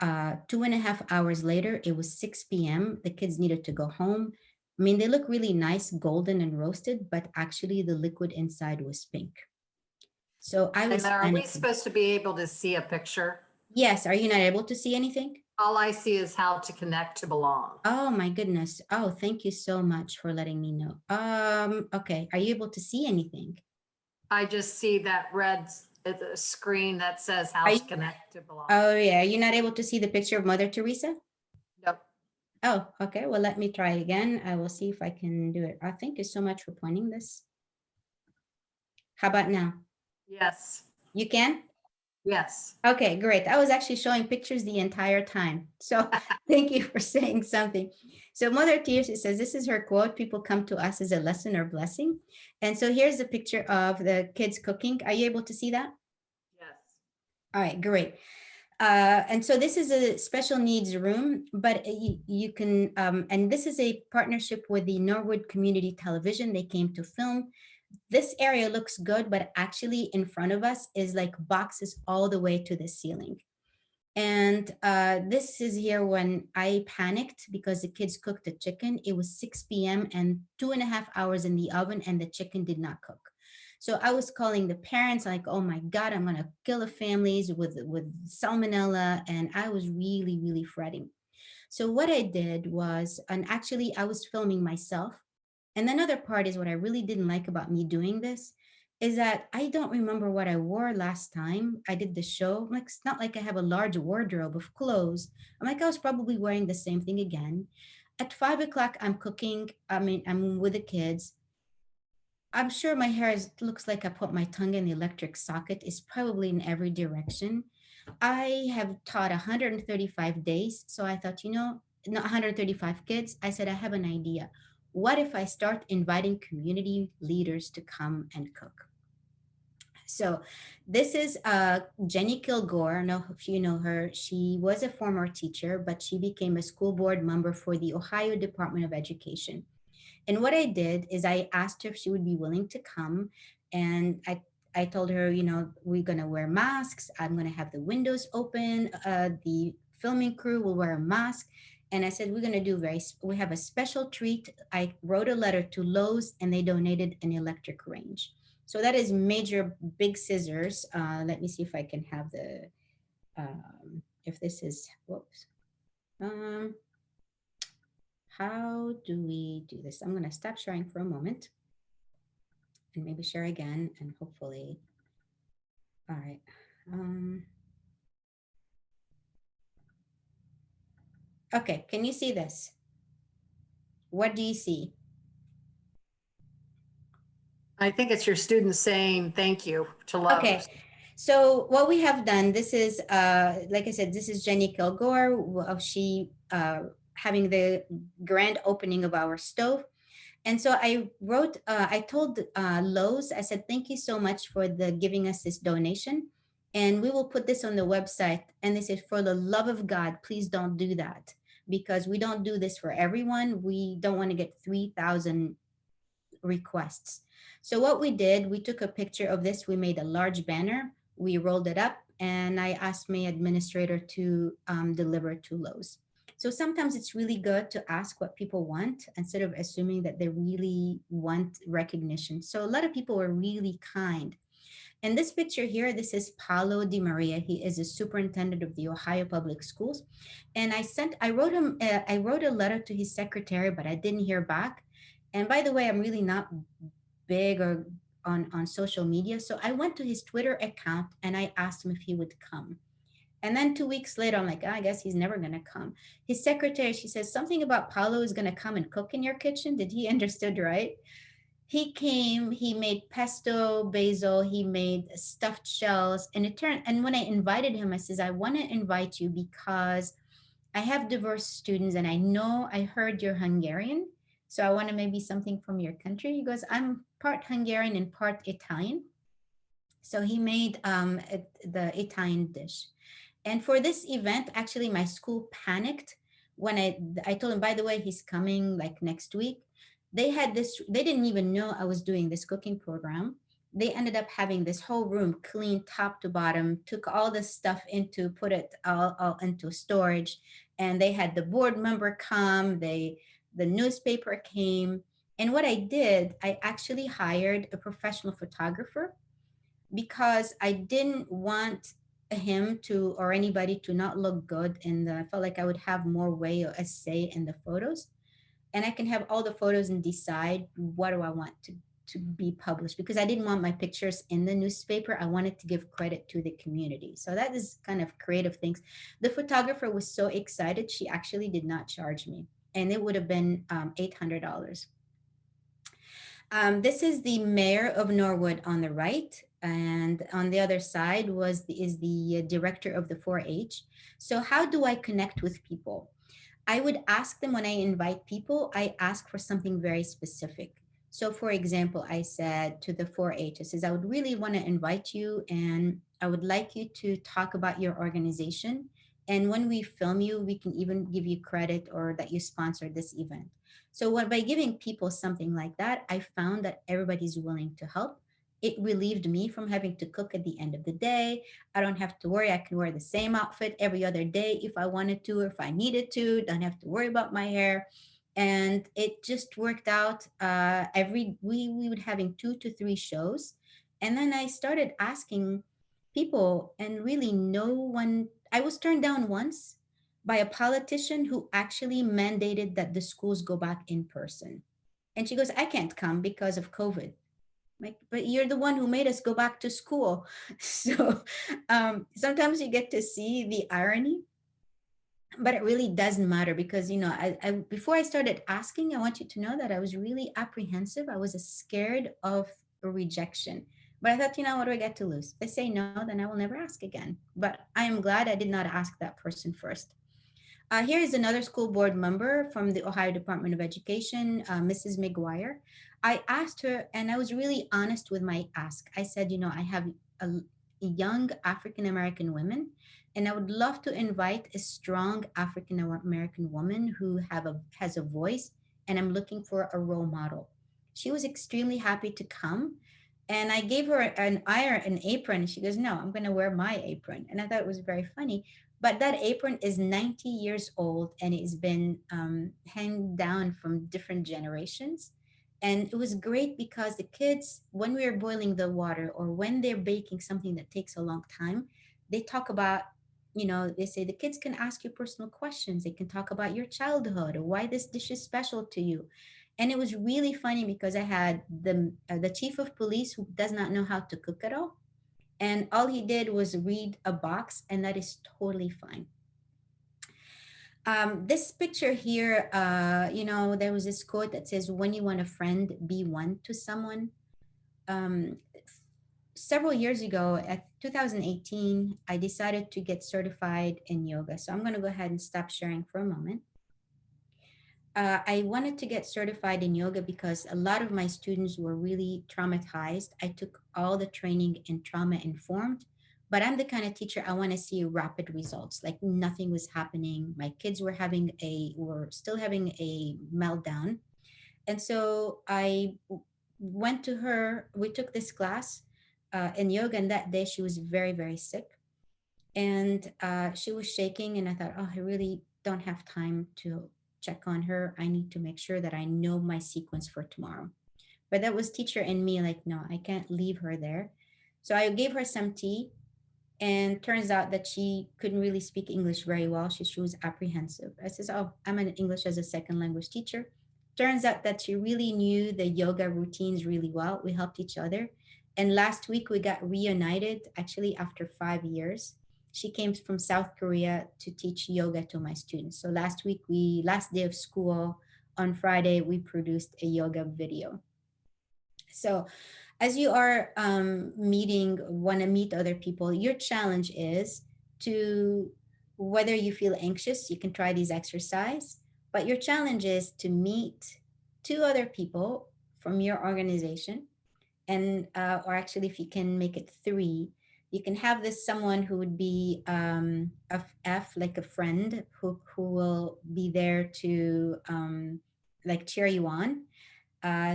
2.5 hours later, it was 6 p.m. The kids needed to go home. I mean, they look really nice, golden and roasted, but actually the liquid inside was pink. So I was Leila, are we panicking. supposed to be able to see a picture? Yes, are you not able to see anything? All I see is how to connect to belong. Oh my goodness. Oh, thank you so much for letting me know. Okay. Are you able to see anything? I just see that red screen that says how Are to you- connect to belong. Oh yeah. You're not able to see the picture of Mother Teresa? Nope. Oh, okay. Well, let me try again. I will see if I can do it. Thank you so much for pointing this. How about now? Yes. You can? Yes. Okay, great. I was actually showing pictures the entire time. So thank you for saying something. So Mother Teresa says, this is her quote, people come to us as a lesson or blessing. And so here's a picture of the kids cooking. Are you able to see that? Yes. All right, great. And so this is a special needs room, but you can, and this is a partnership with the Norwood Community Television. They came to film. This area looks good, but actually in front of us is like boxes all the way to the ceiling. And this is here when I panicked because the kids cooked the chicken. It was 6 p.m. and 2.5 hours in the oven and the chicken did not cook. So I was calling the parents like, oh my God, I'm gonna kill the families with salmonella. And I was really, really fretting. So what I did was, and actually I was filming myself. And another part is what I really didn't like about me doing this is that I don't remember what I wore last time I did the show. Like, it's not like I have a large wardrobe of clothes. I'm like, I was probably wearing the same thing again. At 5 o'clock, I'm cooking. I mean, I'm with the kids. I'm sure my hair looks like I put my tongue in the electric socket. It's probably in every direction. I have taught 135 days. So I thought, not 135 kids. I said, I have an idea. What if I start inviting community leaders to come and cook? So this is Jenny Kilgore. I don't know if you know her. She was a former teacher, but she became a school board member for the Ohio Department of Education. And what I did is I asked her if she would be willing to come. And I told her, we're going to wear masks. I'm going to have the windows open. The filming crew will wear a mask. And I said, we're going to we have a special treat. I wrote a letter to Lowe's and they donated an electric range. So that is major big scissors. Let me see if I can have if this is, whoops. How do we do this? I'm going to stop sharing for a moment and maybe share again and hopefully, all right. Okay, can you see this? What do you see? I think it's your students saying thank you to Lowe's. Okay, so what we have done, this is, like I said, this is Jenny Kilgore. She having the grand opening of our stove. And so I wrote, I told Lowe's, I said, thank you so much for giving us this donation. And we will put this on the website. And they said, for the love of God, please don't do that because we don't do this for everyone. We don't want to get 3,000 requests. So what we did, we took a picture of this. We made a large banner. We rolled it up and I asked my administrator to deliver to Lowe's. So sometimes it's really good to ask what people want instead of assuming that they really want recognition. So a lot of people were really kind. In this picture here, this is Paulo Di Maria. He is a superintendent of the Ohio Public Schools. And I wrote a letter to his secretary, but I didn't hear back. And by the way, I'm really not big or on social media. So I went to his Twitter account and I asked him if he would come. And then 2 weeks later, I'm like, I guess he's never going to come. His secretary, she says something about Paulo is going to come and cook in your kitchen. Did he understood right? He came, he made pesto, basil, he made stuffed shells. And when I invited him, I says, I want to invite you because I have diverse students and I heard you're Hungarian. So I want to maybe something from your country. He goes, I'm part Hungarian and part Italian. So he made the Italian dish. And for this event, actually, my school panicked when I told him, by the way, he's coming like next week. They didn't even know I was doing this cooking program. They ended up having this whole room clean top to bottom, took all the stuff put it all into storage. And they had the board member come, the newspaper came. And what I did, I actually hired a professional photographer because I didn't want him to or anybody to not look good I felt like I would have more way or a say in the photos. And I can have all the photos and decide what do I want to be published, because I didn't want my pictures in the newspaper. I wanted to give credit to the community. So that is kind of creative things. The photographer was so excited, she actually did not charge me. And it would have been $800. This is the mayor of Norwood on the right, and on the other side is the director of the 4-H. So how do I connect with people? I would ask them when I invite people, I ask for something very specific. So for example, I said to the 4-H, I says, I would really want to invite you and I would like you to talk about your organization. And when we film you, we can even give you credit or that you sponsored this event. So by giving people something like that, I found that everybody's willing to help. It relieved me from having to cook at the end of the day. I don't have to worry. I can wear the same outfit every other day if I wanted to or if I needed to. Don't have to worry about my hair. And it just worked out. We would having 2 to 3 shows. And then I started asking people, and really no one, I was turned down once by a politician who actually mandated that the schools go back in person. And she goes, I can't come because of COVID. Like, but you're the one who made us go back to school. So sometimes you get to see the irony, but it really doesn't matter because, before I started asking, I want you to know that I was really apprehensive. I was scared of a rejection. But I thought, what do I get to lose? If I say no, then I will never ask again. But I am glad I did not ask that person first. Here is another school board member from the Ohio Department of Education, Mrs. McGuire. I asked her, and I was really honest with my ask. I said, I have a young African American women, and I would love to invite a strong African American woman who has a voice, and I'm looking for a role model. She was extremely happy to come. And I gave her an apron. She goes, no, I'm going to wear my apron. And I thought it was very funny. But that apron is 90 years old and it's been handed down from different generations. And it was great because the kids, when we are boiling the water or when they're baking something that takes a long time, they talk about, they say the kids can ask you personal questions. They can talk about your childhood or why this dish is special to you. And it was really funny because I had the chief of police who does not know how to cook at all. And all he did was read a box, and that is totally fine. This picture here, there was this quote that says, when you want a friend, be one to someone. Several years ago, at 2018, I decided to get certified in yoga. So I'm going to go ahead and stop sharing for a moment. I wanted to get certified in yoga because a lot of my students were really traumatized. I took all the training in trauma informed, but I'm the kind of teacher I want to see rapid results. Like nothing was happening. My kids were still having a meltdown. And so I went to her. We took this class in yoga, and that day she was very, very sick. And she was shaking, and I thought, oh, I really don't have time to check on her. I need to make sure that I know my sequence for tomorrow. But that was teacher in me, like, no, I can't leave her there. So I gave her some tea, and turns out that she couldn't really speak English very well. She was apprehensive. I says, oh, I'm an English as a second language teacher. Turns out that she really knew the yoga routines really well. We helped each other. And last week we got reunited, actually after 5 years. She came from South Korea to teach yoga to my students. So last day of school, on Friday, we produced a yoga video. So as you are want to meet other people, your challenge is to, whether you feel anxious, you can try these exercise, but your challenge is to meet two other people from your organization. And or actually, if you can make it three, you can have this someone who would be a F, like a friend who will be there to like cheer you on.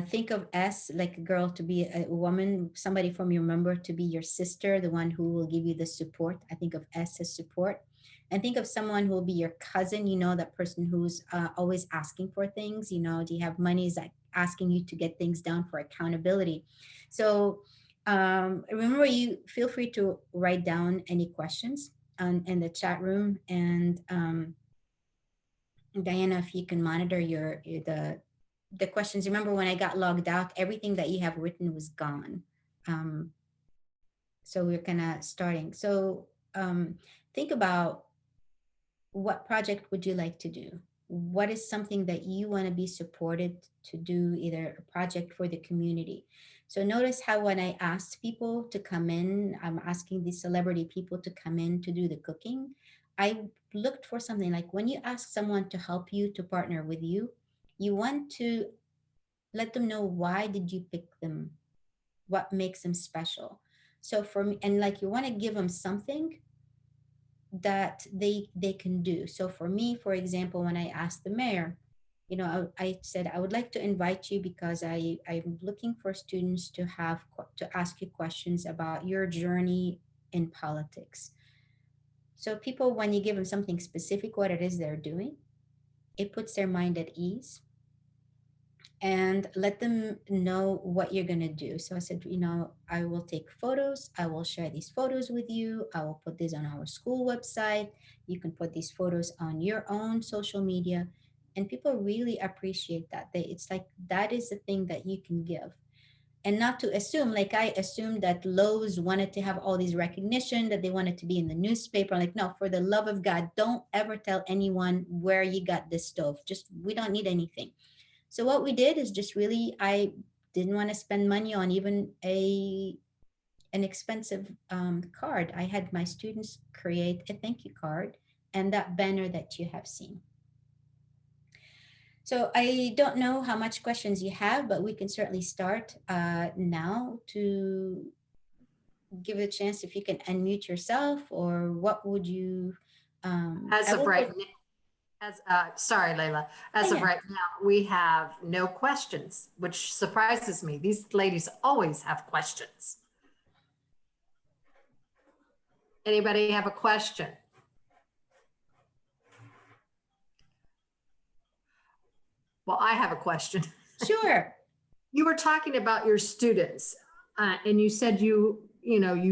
Think of S like a girl to be a woman, somebody from your member to be your sister, the one who will give you the support. I think of S as support. And think of someone who will be your cousin, that person who's always asking for things. Do you have money? Is like asking you to get things done for accountability. So remember, you feel free to write down any questions in the chat room. And Diana, if you can monitor the questions. Remember, when I got logged out, everything that you have written was gone. So we're kind of starting. So think about, what project would you like to do? What is something that you want to be supported to do, either a project for the community? So notice how when I asked people to come in, I'm asking these celebrity people to come in to do the cooking. I looked for something like, when you ask someone to help you, to partner with you, you want to let them know, why did you pick them? What makes them special? So for me, and like, you want to give them something that they can do. So for me, for example, when I asked the mayor, I said, I would like to invite you because I'm looking for students to ask you questions about your journey in politics. So people, when you give them something specific, what it is they're doing, it puts their mind at ease, and let them know what you're going to do. So I said, I will take photos. I will share these photos with you. I will put this on our school website. You can put these photos on your own social media. And people really appreciate that. It's like, that is the thing that you can give. And not to assume, like I assumed that Lowe's wanted to have all these recognition, that they wanted to be in the newspaper. Like, no, for the love of God, don't ever tell anyone where you got this stove. We don't need anything. So what we did is just really, I didn't want to spend money on even an expensive card. I had my students create a thank you card and that banner that you have seen. So I don't know how much questions you have, but we can certainly start now to give it a chance, if you can unmute yourself, or what would you... As of right now, sorry, Leila. As of right now, we have no questions, which surprises me. These ladies always have questions. Anybody have a question? Well, I have a question. Sure. You were talking about your students, and you said you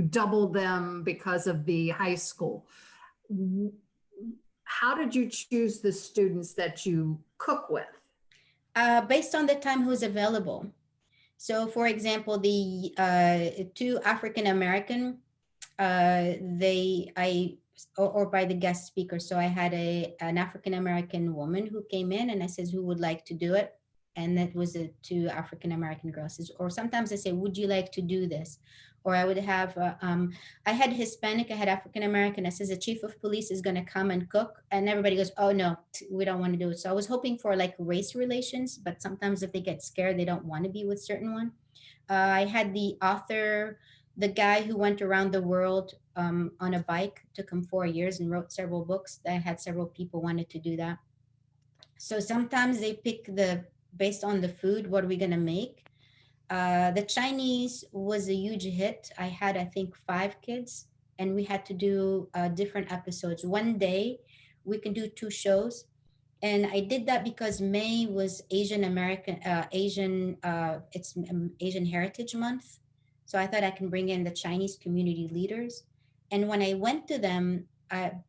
doubled them because of the high school. How did you choose the students that you cook with? Based on the time who's available. So for example, the two African American, or by the guest speaker. So I had an African American woman who came in, and I says, who would like to do it? And that was the two African American girls. Or sometimes I say, would you like to do this? Or I would have, I had Hispanic, I had African American. I says, the chief of police is going to come and cook. And everybody goes, oh no, we don't want to do it. So I was hoping for like race relations, but sometimes if they get scared, they don't want to be with certain one. I had the author, the guy who went around the world on a bike, took him 4 years and wrote several books. I had several people wanted to do that. So sometimes they pick based on the food, what are we going to make? The Chinese was a huge hit. I had, I think, 5 kids, and we had to do different episodes. One day we can do 2 shows. And I did that because May was Asian American, it's Asian Heritage Month. So I thought I can bring in the Chinese community leaders. And when I went to them,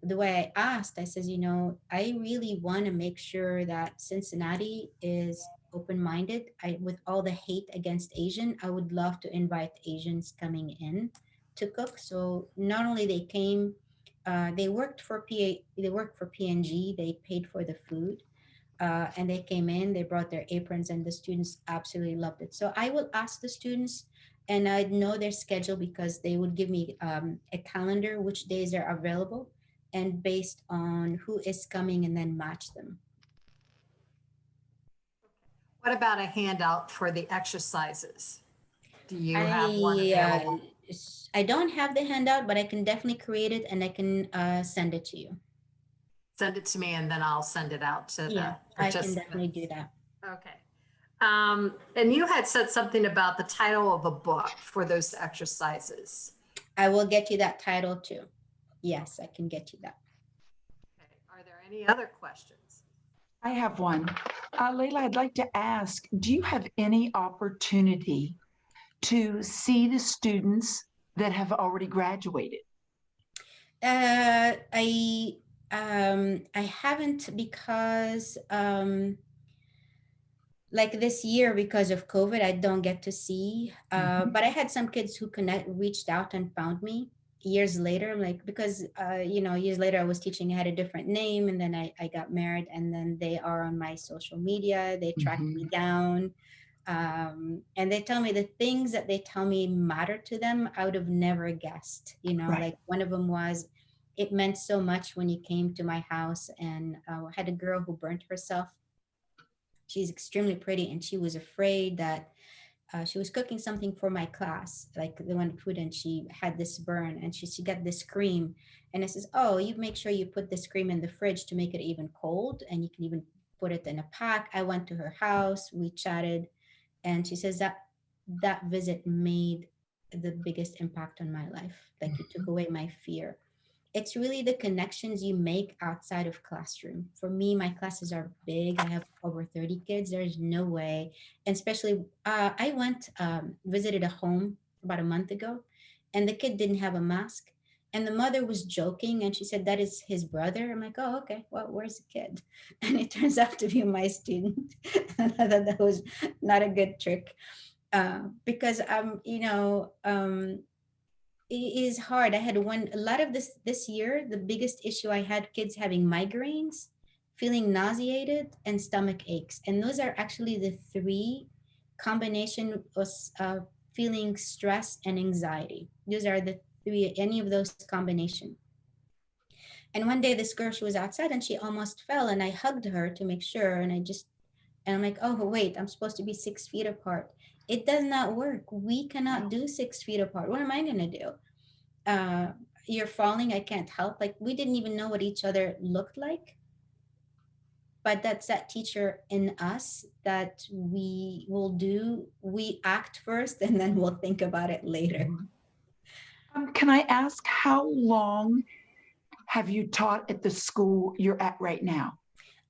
the way I asked, I says, I really want to make sure that Cincinnati is open-minded. With all the hate against Asian, I would love to invite Asians coming in to cook. So not only they came, they worked for PNG, they paid for the food. and they came in, they brought their aprons, and the students absolutely loved it. So I will ask the students, and I'd know their schedule because they would give me a calendar, which days are available, and based on who is coming, and then match them. What about a handout for the exercises? Do you have one I available? I don't have the handout, but I can definitely create it and I can send it to you. Send it to me and then I'll send it out to Yeah, the I can definitely do participants. that. Okay. And you had said something about the title of a book for those exercises. I will get you that title too. Yes, I can get you that. Okay. Are there any other questions? I have one. Leila, I'd like to ask, do you have any opportunity to see the students that have already graduated? I haven't because like this year because of COVID, I don't get to see. But I had some kids who reached out and found me years later, like because years later I was teaching, I had a different name, and then I got married, and then they are on my social media. They tracked me down. And they tell me the things that they tell me matter to them. I would have never guessed, Right. like one of them was, it meant so much when you came to my house, and I had a girl who burnt herself. She's extremely pretty, and she was afraid that she was cooking something for my class, like they wanted food, and she had this burn, and she got this cream, and I says, oh, you make sure you put this cream in the fridge to make it even cold, and you can even put it in a pack. I went to her house, we chatted, and she says that visit made the biggest impact on my life. Like it took away my fear. It's really the connections you make outside of classroom. For me, my classes are big. I have over 30 kids. There's no way. And especially, I went, visited a home about a month ago, and the kid didn't have a mask. And the mother was joking, and she said, that is his brother. I'm like, oh, okay. Well, where's the kid? And it turns out to be my student. And I thought that was not a good trick. Because it is hard. I had a lot of this year. The biggest issue I had, kids having migraines, feeling nauseated, and stomach aches, and those are actually the three combination of feeling stress and anxiety. Those are the three. Any of those combination. And one day, this girl, she was outside and she almost fell, and I hugged her to make sure, and I'm like, oh wait, I'm supposed to be 6 feet apart. It does not work. We cannot do 6 feet apart. What am I going to do? You're falling. I can't help. Like we didn't even know what each other looked like. But that's that teacher in us that we act first and then we'll think about it later. Can I ask, how long have you taught at the school you're at right now?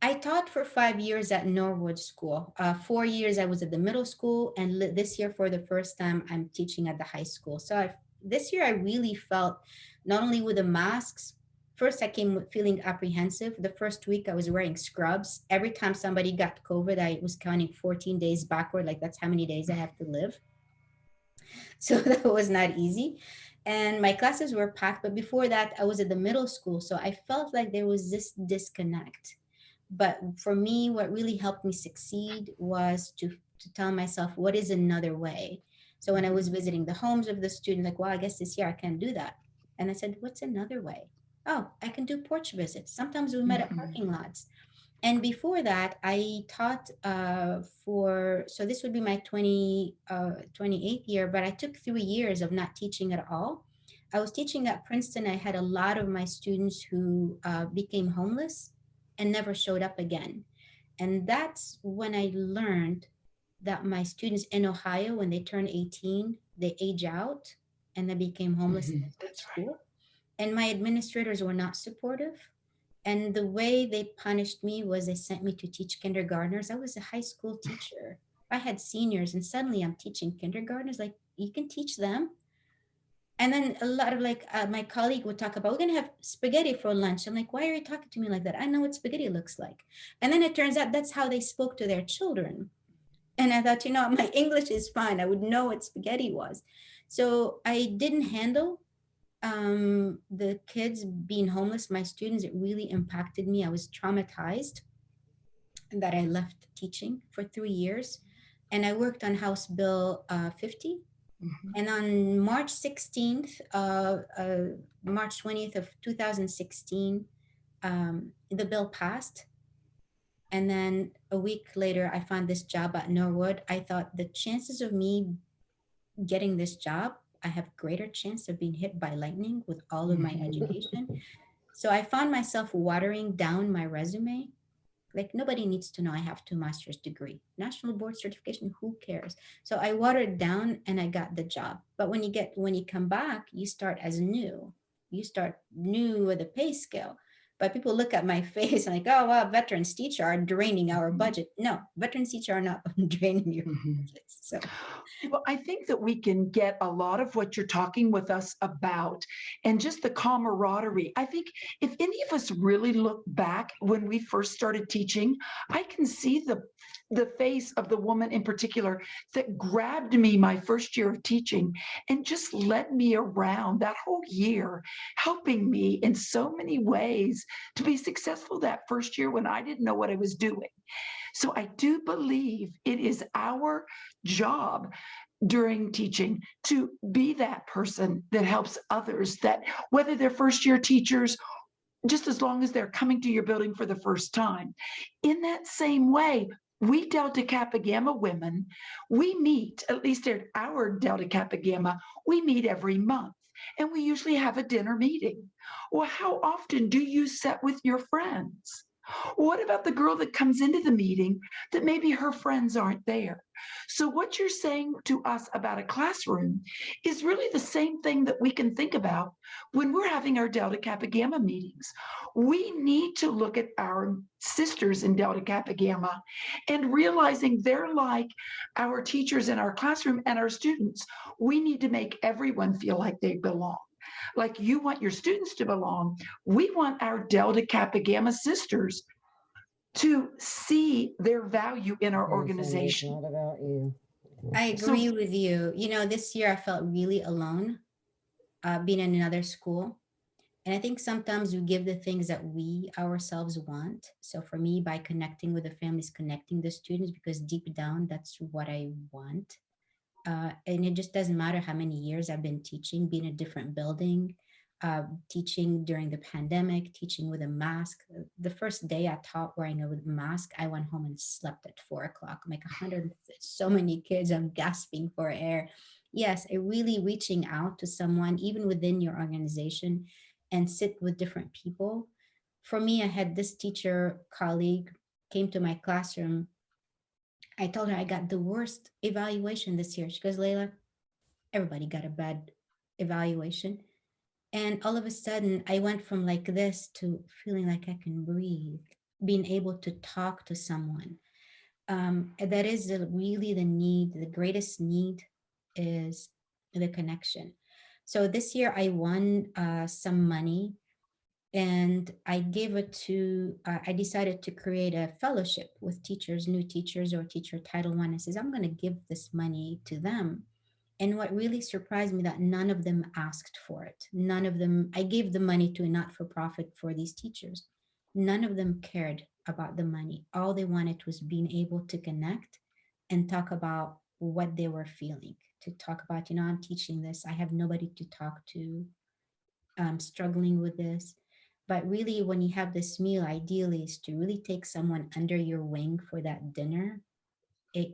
I taught for 5 years at Norwood School. 4 years I was at the middle school, and this year for the first time I'm teaching at the high school. So this year I really felt, not only with the masks, first I came feeling apprehensive. The first week I was wearing scrubs. Every time somebody got COVID, I was counting 14 days backward, like that's how many days I have to live. So that was not easy. And my classes were packed, but before that I was at the middle school. So I felt like there was this disconnect. But for me, what really helped me succeed was to tell myself, what is another way? So when I was visiting the homes of the students, like, well, I guess this year I can't do that. And I said, what's another way? Oh, I can do porch visits. Sometimes we met at parking lots. And before that, I taught so this would be my 28th year, but I took 3 years of not teaching at all. I was teaching at Princeton. I had a lot of my students who became homeless and never showed up again. And that's when I learned that my students in Ohio, when they turn 18, they age out and they became homeless in school. And my administrators were not supportive. And the way they punished me was they sent me to teach kindergartners. I was a high school teacher. I had seniors, and suddenly I'm teaching kindergartners. Like, you can teach them. And then a lot of my colleague would talk about, we're going to have spaghetti for lunch. I'm like, why are you talking to me like that? I know what spaghetti looks like. And then it turns out that's how they spoke to their children. And I thought, my English is fine. I would know what spaghetti was. So I didn't handle the kids being homeless, my students. It really impacted me. I was traumatized. that I left teaching for 3 years, and I worked on House Bill 50. Mhm. And on March 16th, March 20th of 2016, the bill passed. And then a week later, I found this job at Norwood. I thought the chances of me getting this job, I have greater chance of being hit by lightning with all of my Mhm. education. So I found myself watering down my resume. Like, nobody needs to know I have 2 master's degree. National board certification, who cares? So I watered down and I got the job. But when you come back, you start as new. You start new with a pay scale. But people look at my face and like, oh, well, veterans teacher are draining our budget. No, veterans teacher are not draining your Mhm. budget. So Well, I think that we can get a lot of what you're talking with us about and just the camaraderie. I think if any of us really look back when we first started teaching, I can see the face of the woman in particular that grabbed me my first year of teaching and just led me around that whole year, helping me in so many ways to be successful that first year when I didn't know what I was doing. So I do believe it is our job during teaching to be that person that helps others, that whether they're first year teachers, just as long as they're coming to your building for the first time. In that same way, we Delta Kappa Gamma women, we meet, at least at our Delta Kappa Gamma, we meet every month. And we usually have a dinner meeting. Well, how often do you sit with your friends? What about the girl that comes into the meeting that maybe her friends aren't there? So, what you're saying to us about a classroom is really the same thing that we can think about when we're having our Delta Kappa Gamma meetings. We need to look at our sisters in Delta Kappa Gamma and realizing they're like our teachers in our classroom and our students. We need to make everyone feel like they belong. Like you want your students to belong, we want our Delta Kappa Gamma sisters to see their value in our organization. Not about you. I So- agree with you. You know, this year I felt really alone, being in another school. And I think sometimes we give the things that we ourselves want. So for me, by connecting with the families, connecting the students, because deep down, that's what I want. And it just doesn't matter how many years I've been teaching, being in a different building, teaching during the pandemic, teaching with a mask. The first day I taught wearing a mask, I went home and slept at 4 o'clock. I'm like 100, so many kids, I'm gasping for air. Yes, it really reaching out to someone, even within your organization, and sit with different people. For me, I had this teacher colleague came to my classroom. I told her I got the worst evaluation this year. She goes, Leila, everybody got a bad evaluation. And all of a sudden, I went from like this to feeling like I can breathe, being able to talk to someone. That is really the need. The greatest need is the connection. So this year, I won some money, and I gave it to, I decided to create a fellowship with teachers, new teachers or teacher Title I. I says, I'm going to give this money to them. And what really surprised me that none of them asked for it. None of them, I gave the money to a not-for-profit for these teachers. None of them cared about the money. All they wanted was being able to connect and talk about what they were feeling, to talk about, you know, I'm teaching this. I have nobody to talk to. I'm struggling with this. But really, when you have this meal, ideally is to really take someone under your wing for that dinner.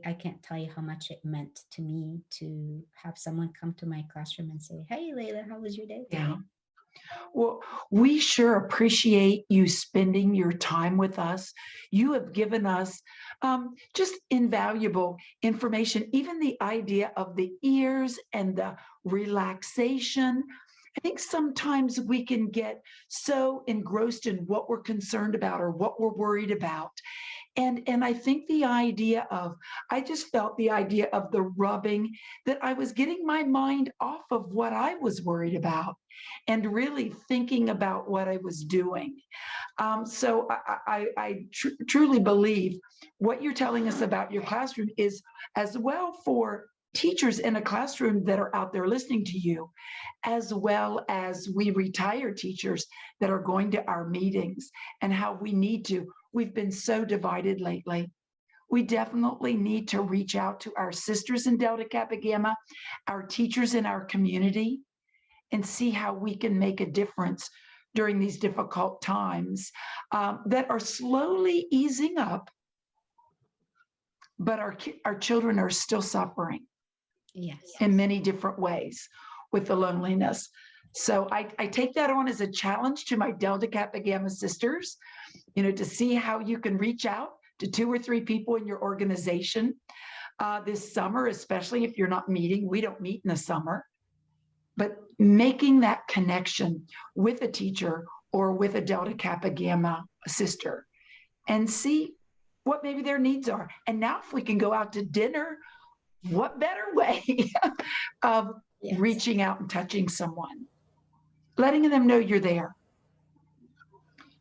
I can't tell you how much it meant to me to have someone come to my classroom and say, hey, Leila, how was your day today? Yeah. Well, we sure appreciate you spending your time with us. You have given us just invaluable information, even the idea of the ears and the relaxation. I think sometimes we can get so engrossed in what we're concerned about or what we're worried about. And I think the idea of, I just felt the idea of the rubbing, that I was getting my mind off of what I was worried about and really thinking about what I was doing. So I truly believe what you're telling us about your classroom is as well for teachers in a classroom that are out there listening to you, as well as we retired teachers that are going to our meetings, and how we need to we've been so divided lately. We definitely need to reach out to our sisters in Delta Kappa Gamma, our teachers in our community, and see how we can make a difference during these difficult times that are slowly easing up, but our children are still suffering Yes. in many different ways with the loneliness. So I take that on as a challenge to my Delta Kappa Gamma sisters, to see how you can reach out to 2 or 3 people in your organization this summer, especially if you're not meeting. We don't meet in the summer, but making that connection with a teacher or with a Delta Kappa Gamma sister and see what maybe their needs are. And now if we can go out to dinner, what better way of Yes. reaching out and touching someone, letting them know you're there.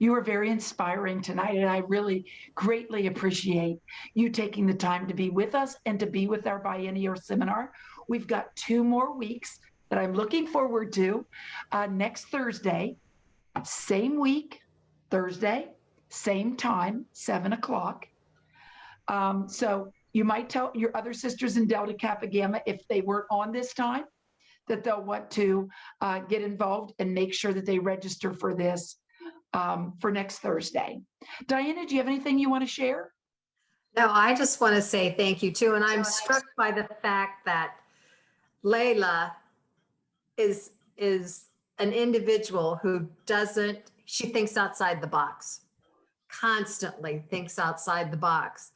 You are very inspiring tonight, and I really greatly appreciate you taking the time to be with us and to be with our biennial seminar. We've got 2 more weeks that I'm looking forward to. Next Thursday, same week, Thursday, same time, 7 o'clock. So you might tell your other sisters in Delta Kappa Gamma, if they weren't on this time, that they'll want to get involved and make sure that they register for this for next Thursday. Diana, do you have anything you want to share? No, I just want to say thank you too. And I'm struck by the fact that Leila is an individual who she thinks outside the box, constantly thinks outside the box.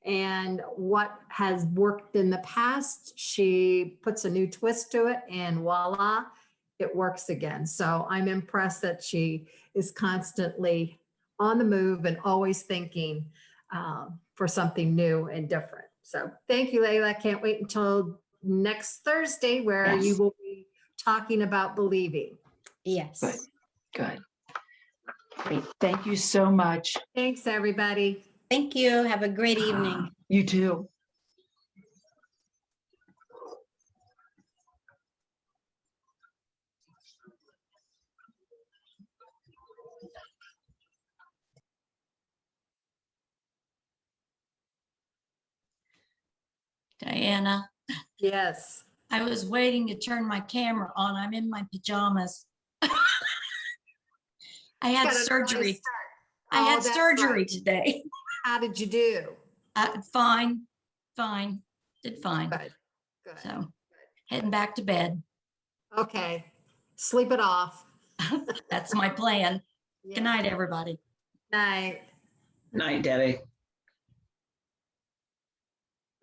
And what has worked in the past, she puts a new twist to it, and voila, it works again. So I'm impressed that she is constantly on the move and always thinking for something new and different. So thank you, Leila. Can't wait until next Thursday where Yes. you will be talking about believing. Yes. Good. Good. Great. Thank you so much. Thanks, everybody. Thank you. Have a great evening. You too. Diana, Yes. I was waiting to turn my camera on. I'm in my pajamas. I had Got a surgery. nice start. I Oh, had that's surgery right. today. How did you do? Fine, did fine. Good. Good. So heading back to bed. Okay. Sleep it off. That's my plan. Yeah. Good night, everybody. Night. Night, Debbie.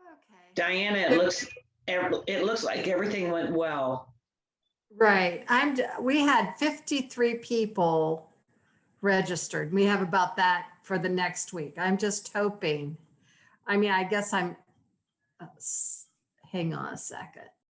Okay. Diana, it looks like everything went well. Right. We had 53 people registered. We have about that for the next week. I'm just hoping. I mean, I guess hang on a second.